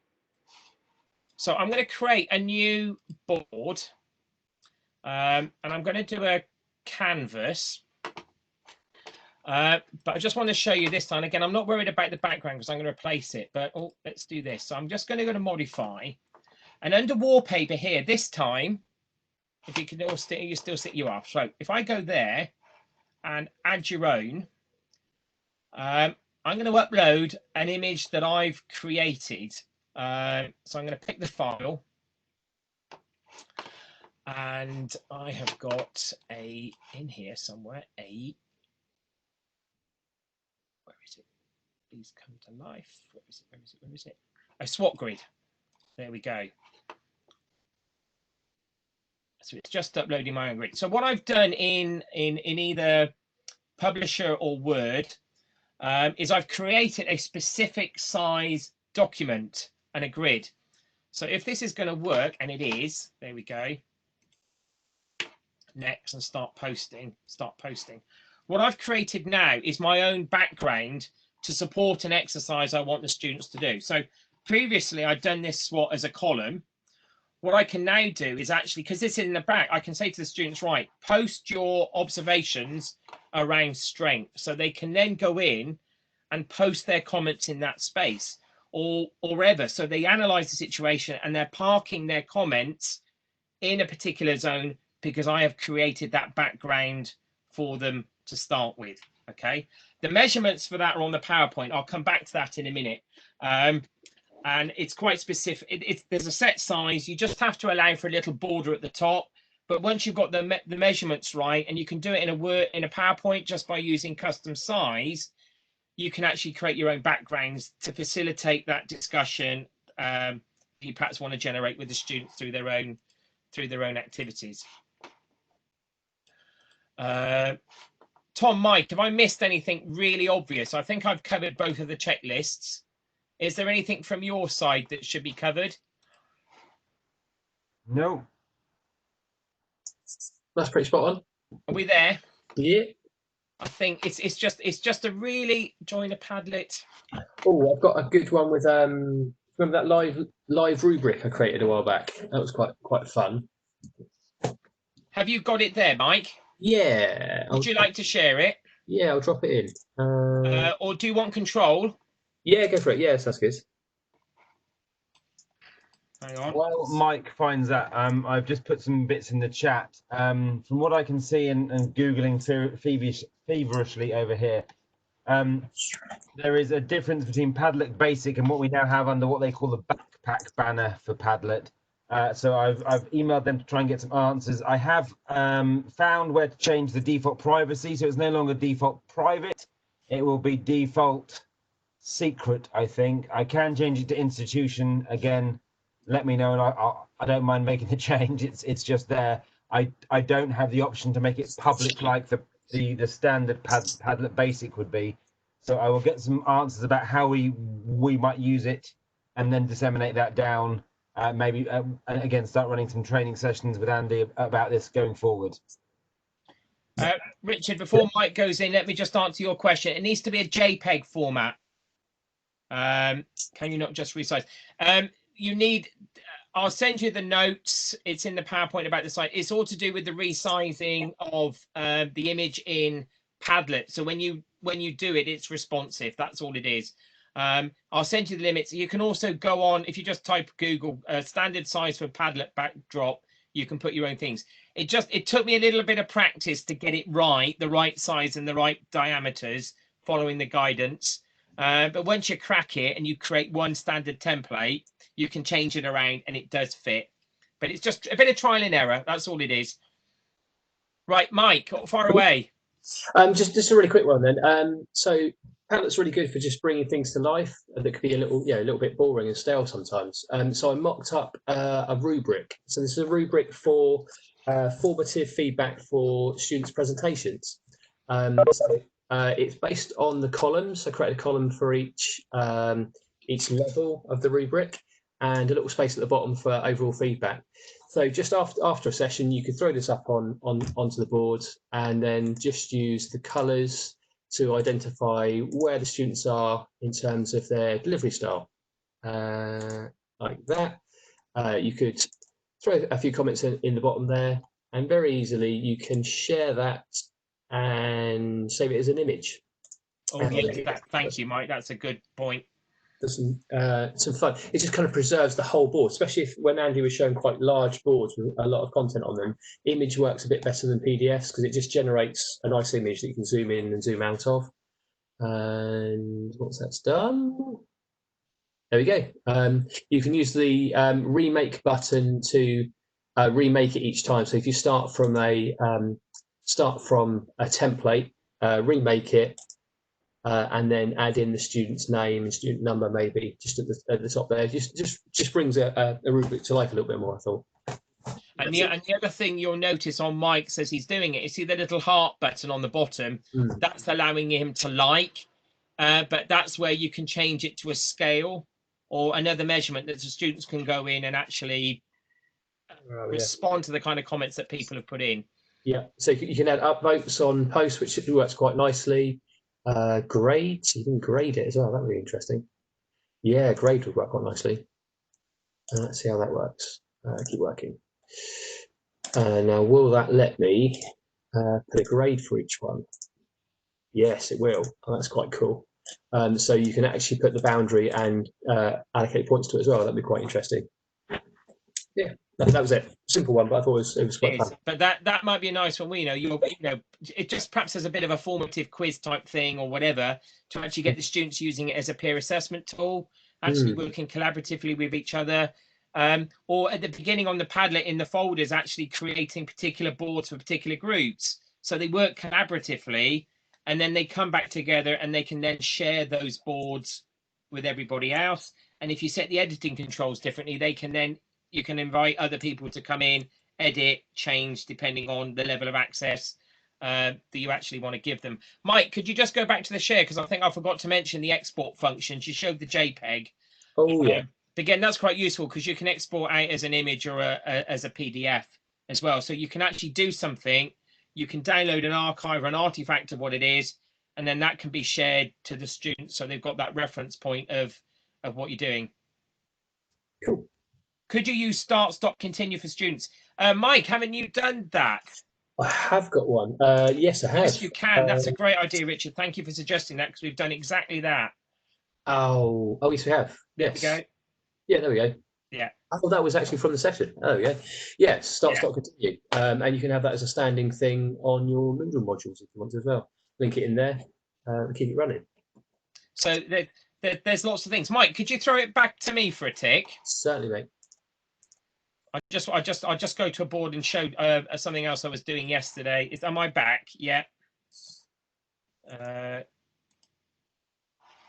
Speaker 1: So I'm going to create a new board, and I'm going to do a canvas. But I just want to show you this time. Again, I'm not worried about the background because I'm going to replace it. But let's do this. So I'm just going to go to modify, and under wallpaper here this time, if you can all you are. So if I go there and add your own, I'm going to upload an image that I've created. So I'm going to pick the file, and I have got in here somewhere where is it? Please come to life. Where is it? Where is it? Where is it? A swap grid. There we go. So it's just uploading my own grid. So what I've done in either Publisher or Word is I've created a specific size document and a grid. So if this is going to work, and it is, there we go. Next, and start posting. What I've created now is my own background to support an exercise I want the students to do. So previously I'd done this SWOT as a column. What I can now do is actually, because this is in the back, I can say to the students, right, post your observations around strength. So they can then go in and post their comments in that space or ever. So they analyze the situation and they're parking their comments in a particular zone because I have created that background for them to start with. Okay. The measurements for that are on the PowerPoint. I'll come back to that in a minute. And it's quite specific. There's a set size. You just have to allow for a little border at the top. But once you've got the measurements right, and you can do it in a PowerPoint just by using custom size, you can actually create your own backgrounds to facilitate that discussion you perhaps want to generate with the students through their own activities. Tom, Mike, have I missed anything really obvious? I think I've covered both of the checklists. Is there anything from your side that should be covered?
Speaker 2: No.
Speaker 4: That's pretty spot on.
Speaker 1: Are we there?
Speaker 4: Yeah.
Speaker 1: I think it's just a really join a Padlet.
Speaker 4: Oh, I've got a good one with remember that live rubric I created a while back? That was quite fun.
Speaker 1: Have you got it there, Mike?
Speaker 4: Yeah.
Speaker 1: Would you like to share it?
Speaker 4: Yeah, I'll drop it in.
Speaker 1: Or do you want control?
Speaker 4: Yeah, go for it. Yes, that's good.
Speaker 1: Hang on.
Speaker 2: While Mike finds that, I've just put some bits in the chat. From what I can see and Googling feverishly over here. There is a difference between Padlet Basic and what we now have under what they call the backpack banner for Padlet. So I've emailed them to try and get some answers. I have found where to change the default privacy, so it's no longer default private. It will be default secret, I think. I can change it to institution again. Let me know, and I don't mind making the change. It's just there. I don't have the option to make it public like the standard Padlet Basic would be. So I will get some answers about how we might use it, and then disseminate that down. Maybe and again start running some training sessions with Andy about this going forward.
Speaker 1: Richard, before Mike goes in, let me just answer your question. It needs to be a JPEG format. Can you not just resize? You need. I'll send you the notes. It's in the PowerPoint about the site. It's all to do with the resizing of the image in Padlet. So when you do it, it's responsive. That's all it is. I'll send you the limits. You can also go on, if you just type Google standard size for Padlet backdrop, you can put your own things. It took me a little bit of practice to get it right, the right size and the right diameters, following the guidance. But once you crack it and you create one standard template, you can change it around and it does fit. But it's just a bit of trial and error. That's all it is. Right, Mike, far away.
Speaker 4: Just a really quick one then. So Padlet's really good for just bringing things to life that could be a little bit boring and stale sometimes. So I mocked up a rubric. So this is a rubric for formative feedback for students' presentations. It's based on the columns. I created a column for each level of the rubric, and a little space at the bottom for overall feedback. So just after a session, you could throw this up onto the board, and then just use the colours to identify where the students are in terms of their delivery style, like that. You could throw a few comments in the bottom there, and very easily you can share that and save it as an image.
Speaker 1: Oh, yeah, thank you, Mike. That's a good point.
Speaker 4: There's some fun. It just kind of preserves the whole board, especially when Andy was showing quite large boards with a lot of content on them. Image works a bit better than PDFs because it just generates a nice image that you can zoom in and zoom out of. And once that's done, there we go. You can use the remake button to remake it each time. So if you start from a template, remake it. And then add in the student's name and student number, maybe just at the top there. Just brings a rubric to life a little bit more, I thought.
Speaker 1: And the other thing you'll notice on Mike says he's doing it, you see the little heart button on the bottom. That's allowing him to like, but that's where you can change it to a scale or another measurement that the students can go in and actually respond to the kind of comments that people have put in. Yeah,
Speaker 4: so you can add upvotes on posts, which works quite nicely. Grades, you can grade it as well. That'd be interesting. Yeah, grade would work quite nicely. Let's see how that works. Keep working. Now, will that let me put a grade for each one? Yes, it will. Oh, that's quite cool. So you can actually put the boundary and allocate points to it as well. That'd be quite interesting. Yeah. That was it. Simple one, but I thought it was quite fun.
Speaker 1: But that might be a nice one. It just perhaps as a bit of a formative quiz type thing or whatever to actually get the students using it as a peer assessment tool, actually working collaboratively with each other, or at the beginning on the Padlet in the folders, actually creating particular boards for particular groups. So they work collaboratively, and then they come back together and they can then share those boards with everybody else. And if you set the editing controls differently, you can invite other people to come in, edit, change, depending on the level of access that you actually want to give them. Mike, could you just go back to the share? Because I think I forgot to mention the export functions. You showed the JPEG.
Speaker 4: Oh, yeah.
Speaker 1: Again, that's quite useful because you can export out as an image or as a PDF as well. So you can actually do something. You can download an archive or an artifact of what it is, and then that can be shared to the students. So they've got that reference point of what you're doing.
Speaker 4: Cool.
Speaker 1: Could you use start, stop, continue for students? Mike, haven't you done that?
Speaker 4: I have got one. Yes, I have.
Speaker 1: Yes, you can. That's a great idea, Richard. Thank you for suggesting that because we've done exactly that.
Speaker 4: Oh, yes, we have. Yes.
Speaker 1: There we go.
Speaker 4: Yeah, there we go.
Speaker 1: Yeah.
Speaker 4: I thought that was actually from the session. Oh, yeah. Yeah, start, stop, continue. And you can have that as a standing thing on your Moodle modules if you want as well. link it in there, and keep it running.
Speaker 1: So there's lots of things. Mike, could you throw it back to me for a tick?
Speaker 4: Certainly, mate.
Speaker 1: I just go to a board and show something else I was doing yesterday. Am I back? Yeah.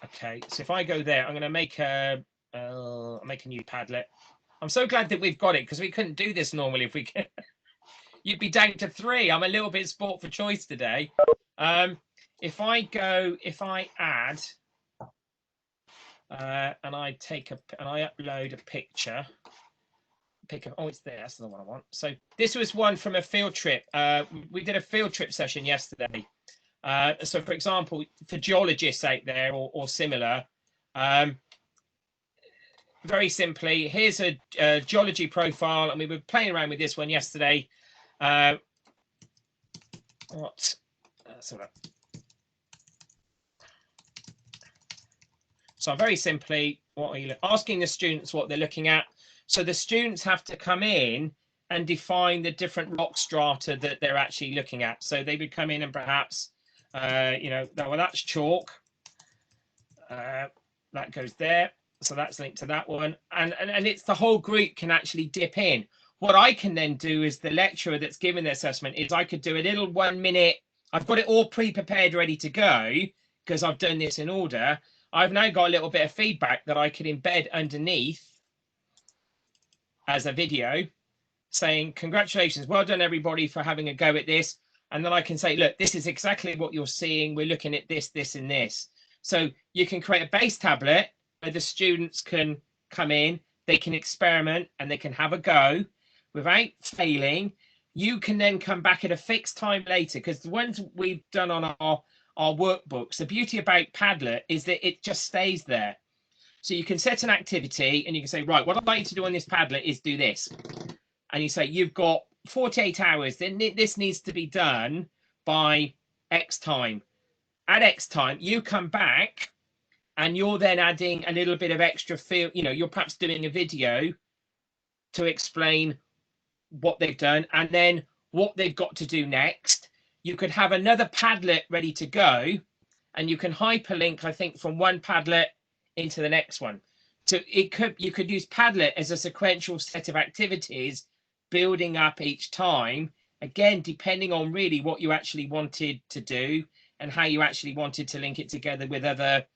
Speaker 1: Okay, so if I go there, I'm going to make a new Padlet. I'm so glad that we've got it, because we couldn't do this normally if we could. You'd be down to 3. I'm a little bit sport for choice today. If I add and I upload a picture. Oh, it's there. That's the one I want. So this was one from a field trip. We did a field trip session yesterday. So, for example, for geologists out there or similar, very simply, here's a geology profile, and we were playing around with this one yesterday. So very simply, what are you asking the students what they're looking at? So the students have to come in and define the different rock strata that they're actually looking at. So they would come in and perhaps, well, that's chalk. That goes there. So that's linked to that one. And it's the whole group can actually dip in. What I can then do is the lecturer that's given the assessment is I could do a little 1 minute. I've got it all pre-prepared, ready to go, because I've done this in order. I've now got a little bit of feedback that I could embed underneath as a video saying, congratulations, well done, everybody, for having a go at this. And then I can say, look, this is exactly what you're seeing. We're looking at this, this, and this. So you can create a base tablet where the students can come in, they can experiment, and they can have a go without failing. You can then come back at a fixed time later, because the ones we've done on our workbooks, the beauty about Padlet is that it just stays there. So you can set an activity and you can say, right, what I'd like you to do on this Padlet is do this. And you say, you've got 48 hours, then this needs to be done by X time. At X time, you come back and you're then adding a little bit of extra feel. You're perhaps doing a video to explain what they've done and then what they've got to do next. You could have another Padlet ready to go, and you can hyperlink, I think, from one Padlet into the next one. So you could use Padlet as a sequential set of activities, building up each time, again, depending on really what you actually wanted to do and how you actually wanted to link it together with other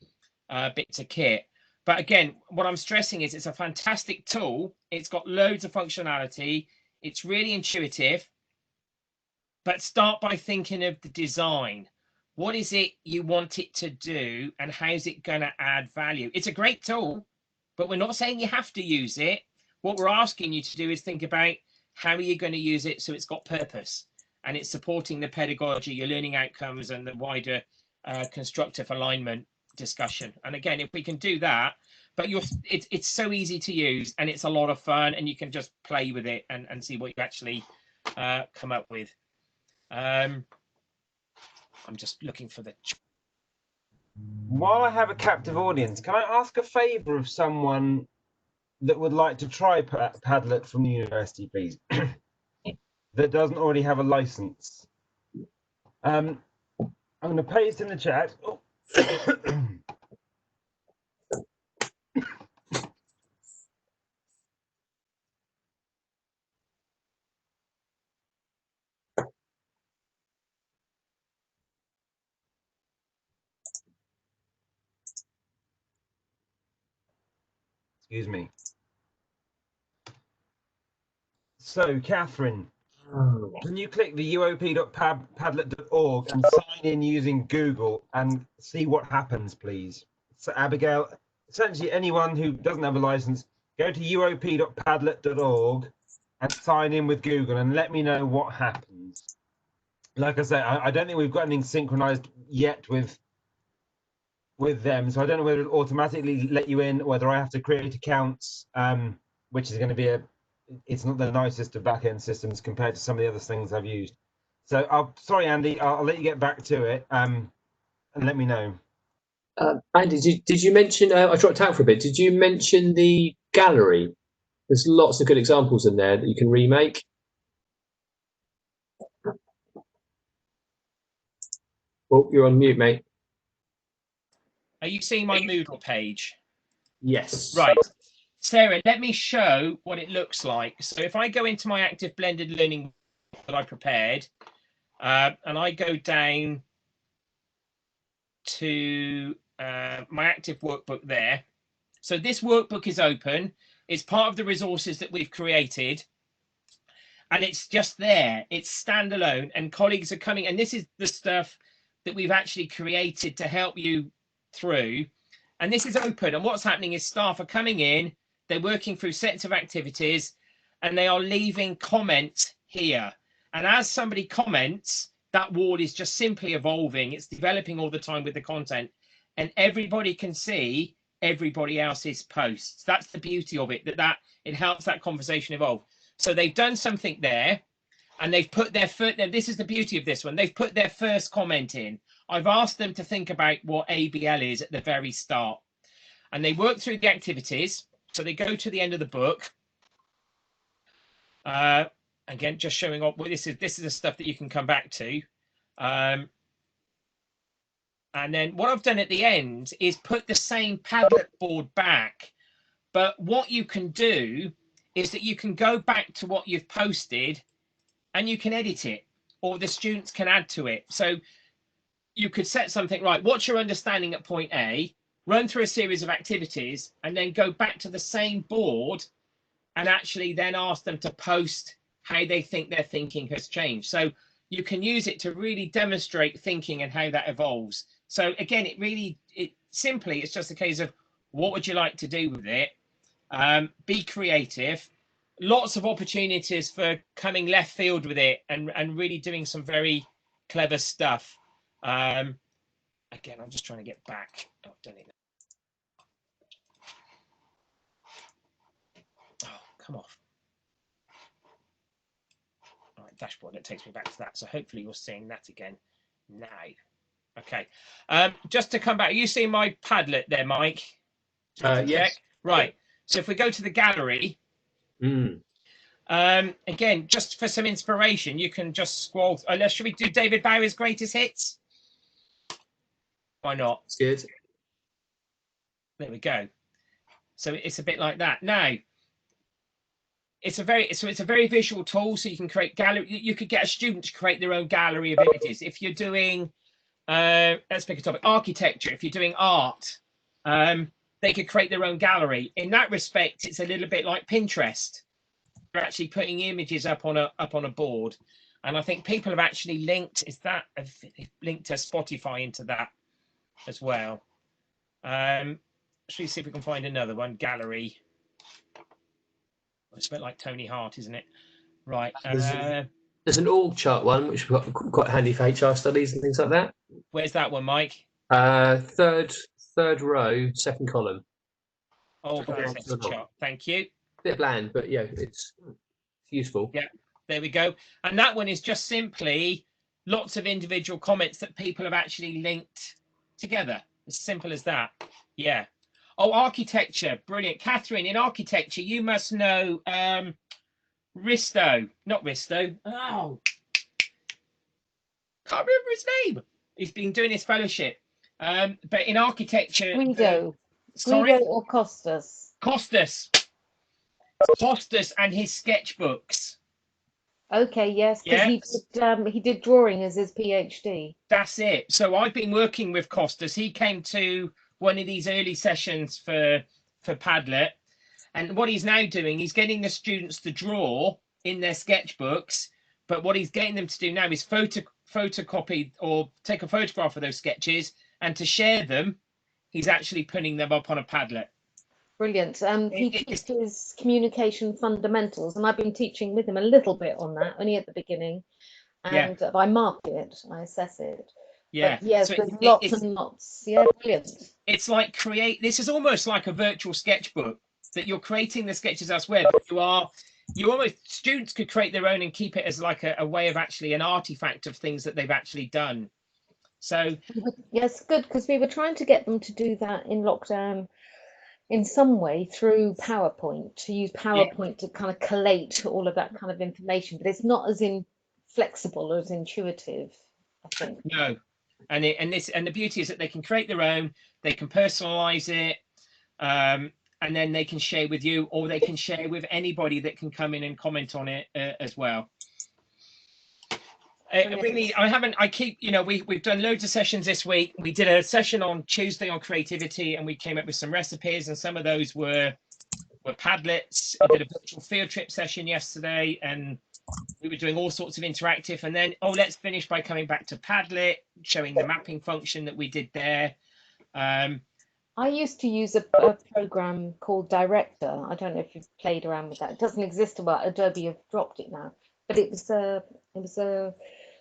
Speaker 1: bits of kit. But again, what I'm stressing is it's a fantastic tool. It's got loads of functionality. It's really intuitive. But start by thinking of the design. What is it you want it to do, and how's it going to add value? It's a great tool, but we're not saying you have to use it. What we're asking you to do is think about how are you going to use it so it's got purpose and it's supporting the pedagogy, your learning outcomes, and the wider constructive alignment discussion. And again, if we can do that, but it's so easy to use and it's a lot of fun, and you can just play with it and see what you actually come up with. I'm just looking for the.
Speaker 2: While I have a captive audience, can I ask a favour of someone that would like to try Padlet from the university, please? That doesn't already have a license. I'm going to paste in the chat. Oh. Excuse me. So, Catherine, can you click the uop.padlet.org and sign in using Google and see what happens, please? So, Abigail, essentially anyone who doesn't have a license, go to uop.padlet.org and sign in with Google and let me know what happens. Like I say, I don't think we've got anything synchronized yet with them, so I don't know whether it'll automatically let you in, whether I have to create accounts, which is going to be it's not the nicest of back-end systems compared to some of the other things I've used. So sorry, Andy, I'll let you get back to it and let me know.
Speaker 4: Andy, did you mention, I dropped out for a bit, did you mention the gallery? There's lots of good examples in there that you can remake. Oh, you're on mute, mate.
Speaker 1: Are you seeing my Moodle page?
Speaker 4: Yes.
Speaker 1: Right. Sarah, let me show what it looks like. So if I go into my active blended learning that I prepared, and I go down to my active workbook there. So this workbook is open. It's part of the resources that we've created. And it's just there. It's standalone. And colleagues are coming. And this is the stuff that we've actually created to help you through. And this is open. And what's happening is staff are coming in. They're working through sets of activities. And they are leaving comments here. And as somebody comments, that wall is just simply evolving. It's developing all the time with the content. And everybody can see everybody else's posts. That's the beauty of it, that it helps that conversation evolve. So they've done something there, and they've put their first, this is the beauty of this one, they've put their first comment in. I've asked them to think about what ABL is at the very start. And they work through the activities. So they go to the end of the book. Again, just showing off, well, this is the stuff that you can come back to. And then what I've done at the end is put the same Padlet board back. But what you can do is that you can go back to what you've posted and you can edit it, or the students can add to it. So you could set something, right, what's your understanding at point A, run through a series of activities, and then go back to the same board and actually then ask them to post how they think their thinking has changed. So you can use it to really demonstrate thinking and how that evolves. So again, it's just a case of what would you like to do with it? Be creative. Lots of opportunities for coming left field with it and really doing some very clever stuff. Again, I'm just trying to get back. Oh, I've done it now. Oh, come off. All right, dashboard, it takes me back to that. So hopefully you're seeing that again now. Okay. Just to come back, are you seeing my Padlet there, Mike?
Speaker 4: Yes.
Speaker 1: Check. Right. So if we go to the gallery, again, just for some inspiration, you can just scroll. Should we do David Bowie's greatest hits? Why not?
Speaker 4: It's good.
Speaker 1: There we go. So it's a bit like that. Now, it's a very visual tool. So you can create gallery. You could get a student to create their own gallery of images. If you're doing, let's pick a topic, architecture. If you're doing art, they could create their own gallery. In that respect, it's a little bit like Pinterest. They're actually putting images up on a board, and I think people have actually linked linked to Spotify into that as well. Should we see if we can find another one? Gallery. It's a bit like Tony Hart, isn't it? Right.
Speaker 4: There's an org chart one which we've got quite handy for HR studies and things like that.
Speaker 1: Where's that one, Mike?
Speaker 4: Third row, second column.
Speaker 1: Oh, chart. Thank you.
Speaker 4: Bit bland, but yeah, it's useful.
Speaker 1: Yeah, there we go. And that one is just simply lots of individual comments that people have actually linked together. As simple as that. Yeah. Oh, architecture. Brilliant. Catherine, in architecture, you must know Risto. Not Risto. Oh. Can't remember his name. He's been doing his fellowship. But in architecture.
Speaker 6: Guido.
Speaker 1: Sorry?
Speaker 6: Guido or Costas?
Speaker 1: Costas and his sketchbooks.
Speaker 6: Okay, yes, because he did drawing as his PhD.
Speaker 1: That's it. So I've been working with Costas. He came to one of these early sessions for Padlet, and what he's now doing, he's getting the students to draw in their sketchbooks. But what he's getting them to do now is photocopy or take a photograph of those sketches, and to share them, he's actually putting them up on a Padlet.
Speaker 6: Brilliant. He teaches communication fundamentals, and I've been teaching with him a little bit on that, only at the beginning. And I mark it, I assess it.
Speaker 1: Yeah.
Speaker 6: But yes, so there's lots and lots. Yeah, brilliant.
Speaker 1: It's like this is almost like a virtual sketchbook that you're creating the sketches elsewhere, but students could create their own and keep it as like a way of actually an artifact of things that they've actually done. So
Speaker 6: yes, good, because we were trying to get them to do that in lockdown in some way through PowerPoint, to use PowerPoint to kind of collate all of that kind of information, but it's not as flexible or as intuitive, I think.
Speaker 1: No. And the beauty is that they can create their own, they can personalize it, and then they can share with you, or they can share with anybody that can come in and comment on it as well. We've done loads of sessions this week. We did a session on Tuesday on creativity, and we came up with some recipes, and some of those were Padlets. We did a virtual field trip session yesterday, and we were doing all sorts of interactive. And then, let's finish by coming back to Padlet, showing the mapping function that we did there.
Speaker 6: I used to use a program called Director. I don't know if you've played around with that. It doesn't exist about Adobe have dropped it now, but it was a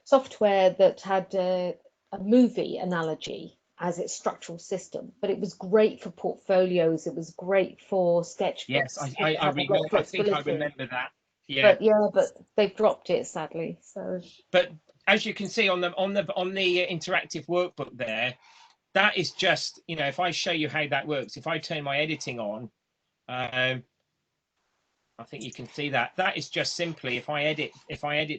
Speaker 6: software that had a movie analogy as its structural system, but it was great for portfolios. It was great for sketchbooks.
Speaker 1: Yes, I think I remember that.
Speaker 6: Yeah, but they've dropped it sadly. So,
Speaker 1: but as you can see on the interactive workbook there, that is just, if I show you how that works, if I turn my editing on, I think you can see that is just simply if I edit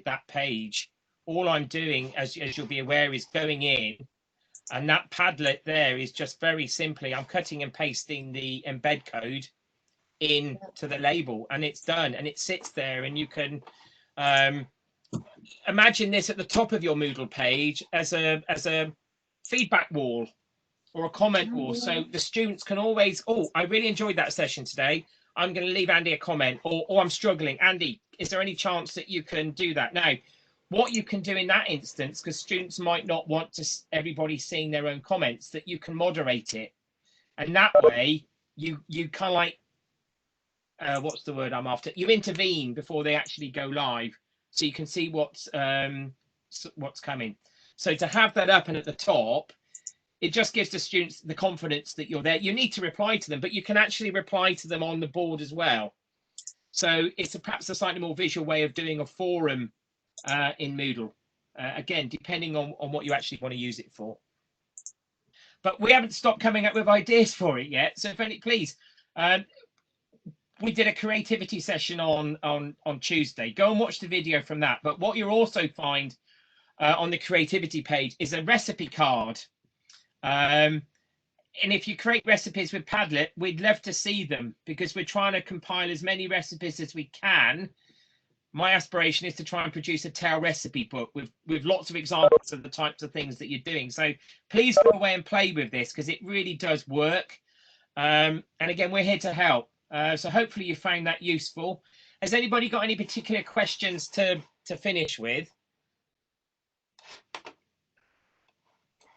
Speaker 1: that page, all I'm doing, as you'll be aware, is going in, and that Padlet there is just very simply I'm cutting and pasting the embed code into the label, and it's done, and it sits there, and you can imagine this at the top of your Moodle page as a feedback wall or a comment wall, so the students can always, I really enjoyed that session today, I'm going to leave Andy a comment, or I'm struggling, Andy, is there any chance that you can do that? Now, what you can do in that instance, because students might not want everybody seeing their own comments, that you can moderate it, and that way you kind of like, what's the word I'm after? You intervene before they actually go live, so you can see what's coming. So to have that up and at the top, it just gives the students the confidence that you're there. You need to reply to them, but you can actually reply to them on the board as well. So it's perhaps a slightly more visual way of doing a forum in Moodle. Again, depending on what you actually want to use it for. But we haven't stopped coming up with ideas for it yet. So if any, please. We did a creativity session on Tuesday. Go and watch the video from that. But what you'll also find on the creativity page is a recipe card. And if you create recipes with Padlet, we'd love to see them, because we're trying to compile as many recipes as we can. My aspiration is to try and produce a tail recipe book with lots of examples of the types of things that you're doing. So please go away and play with this, because it really does work. And again, we're here to help. So hopefully you found that useful. Has anybody got any particular questions to finish with?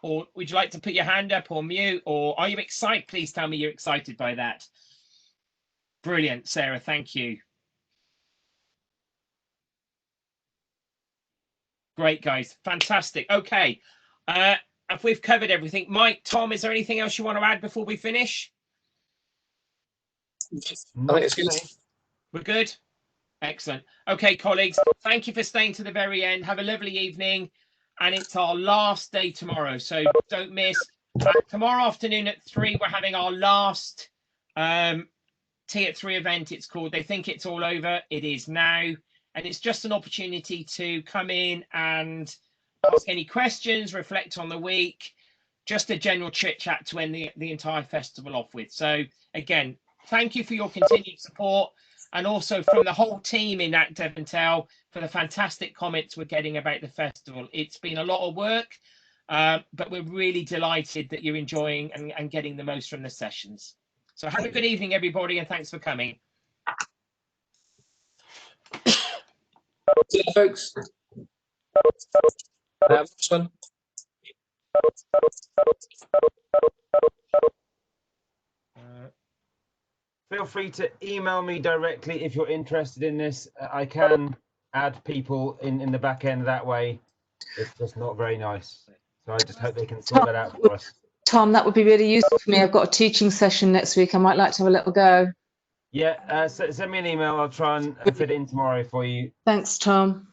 Speaker 1: Or would you like to put your hand up or mute? Or are you excited? Please tell me you're excited by that. Brilliant, Sarah. Thank you. Great, guys. Fantastic. Okay. If we've covered everything, Mike, Tom, is there anything else you want to add before we finish?
Speaker 4: I think it's good.
Speaker 1: We're good. Excellent. Okay, colleagues, thank you for staying to the very end. Have a lovely evening. And it's our last day tomorrow, so don't miss. Tomorrow afternoon at 3, we're having our last Tea at 3 event. It's called They Think It's All Over. It is now. And it's just an opportunity to come in and ask any questions, reflect on the week, just a general chit chat to end the entire festival off with. So again, thank you for your continued support, and also from the whole team in Act Dev and Tell for the fantastic comments we're getting about the festival. It's been a lot of work, but we're really delighted that you're enjoying and getting the most from the sessions. So have a good evening, everybody, and thanks for coming.
Speaker 4: See you, folks. This one.
Speaker 2: Feel free to email me directly if you're interested in this. I can add people in the back end that way. It's just not very nice. So I just hope they can sort that out for us.
Speaker 7: Tom, that would be really useful for me. I've got a teaching session next week. I might like to have a little go.
Speaker 2: Yeah, send me an email. I'll try and fit it in tomorrow for you.
Speaker 7: Thanks, Tom.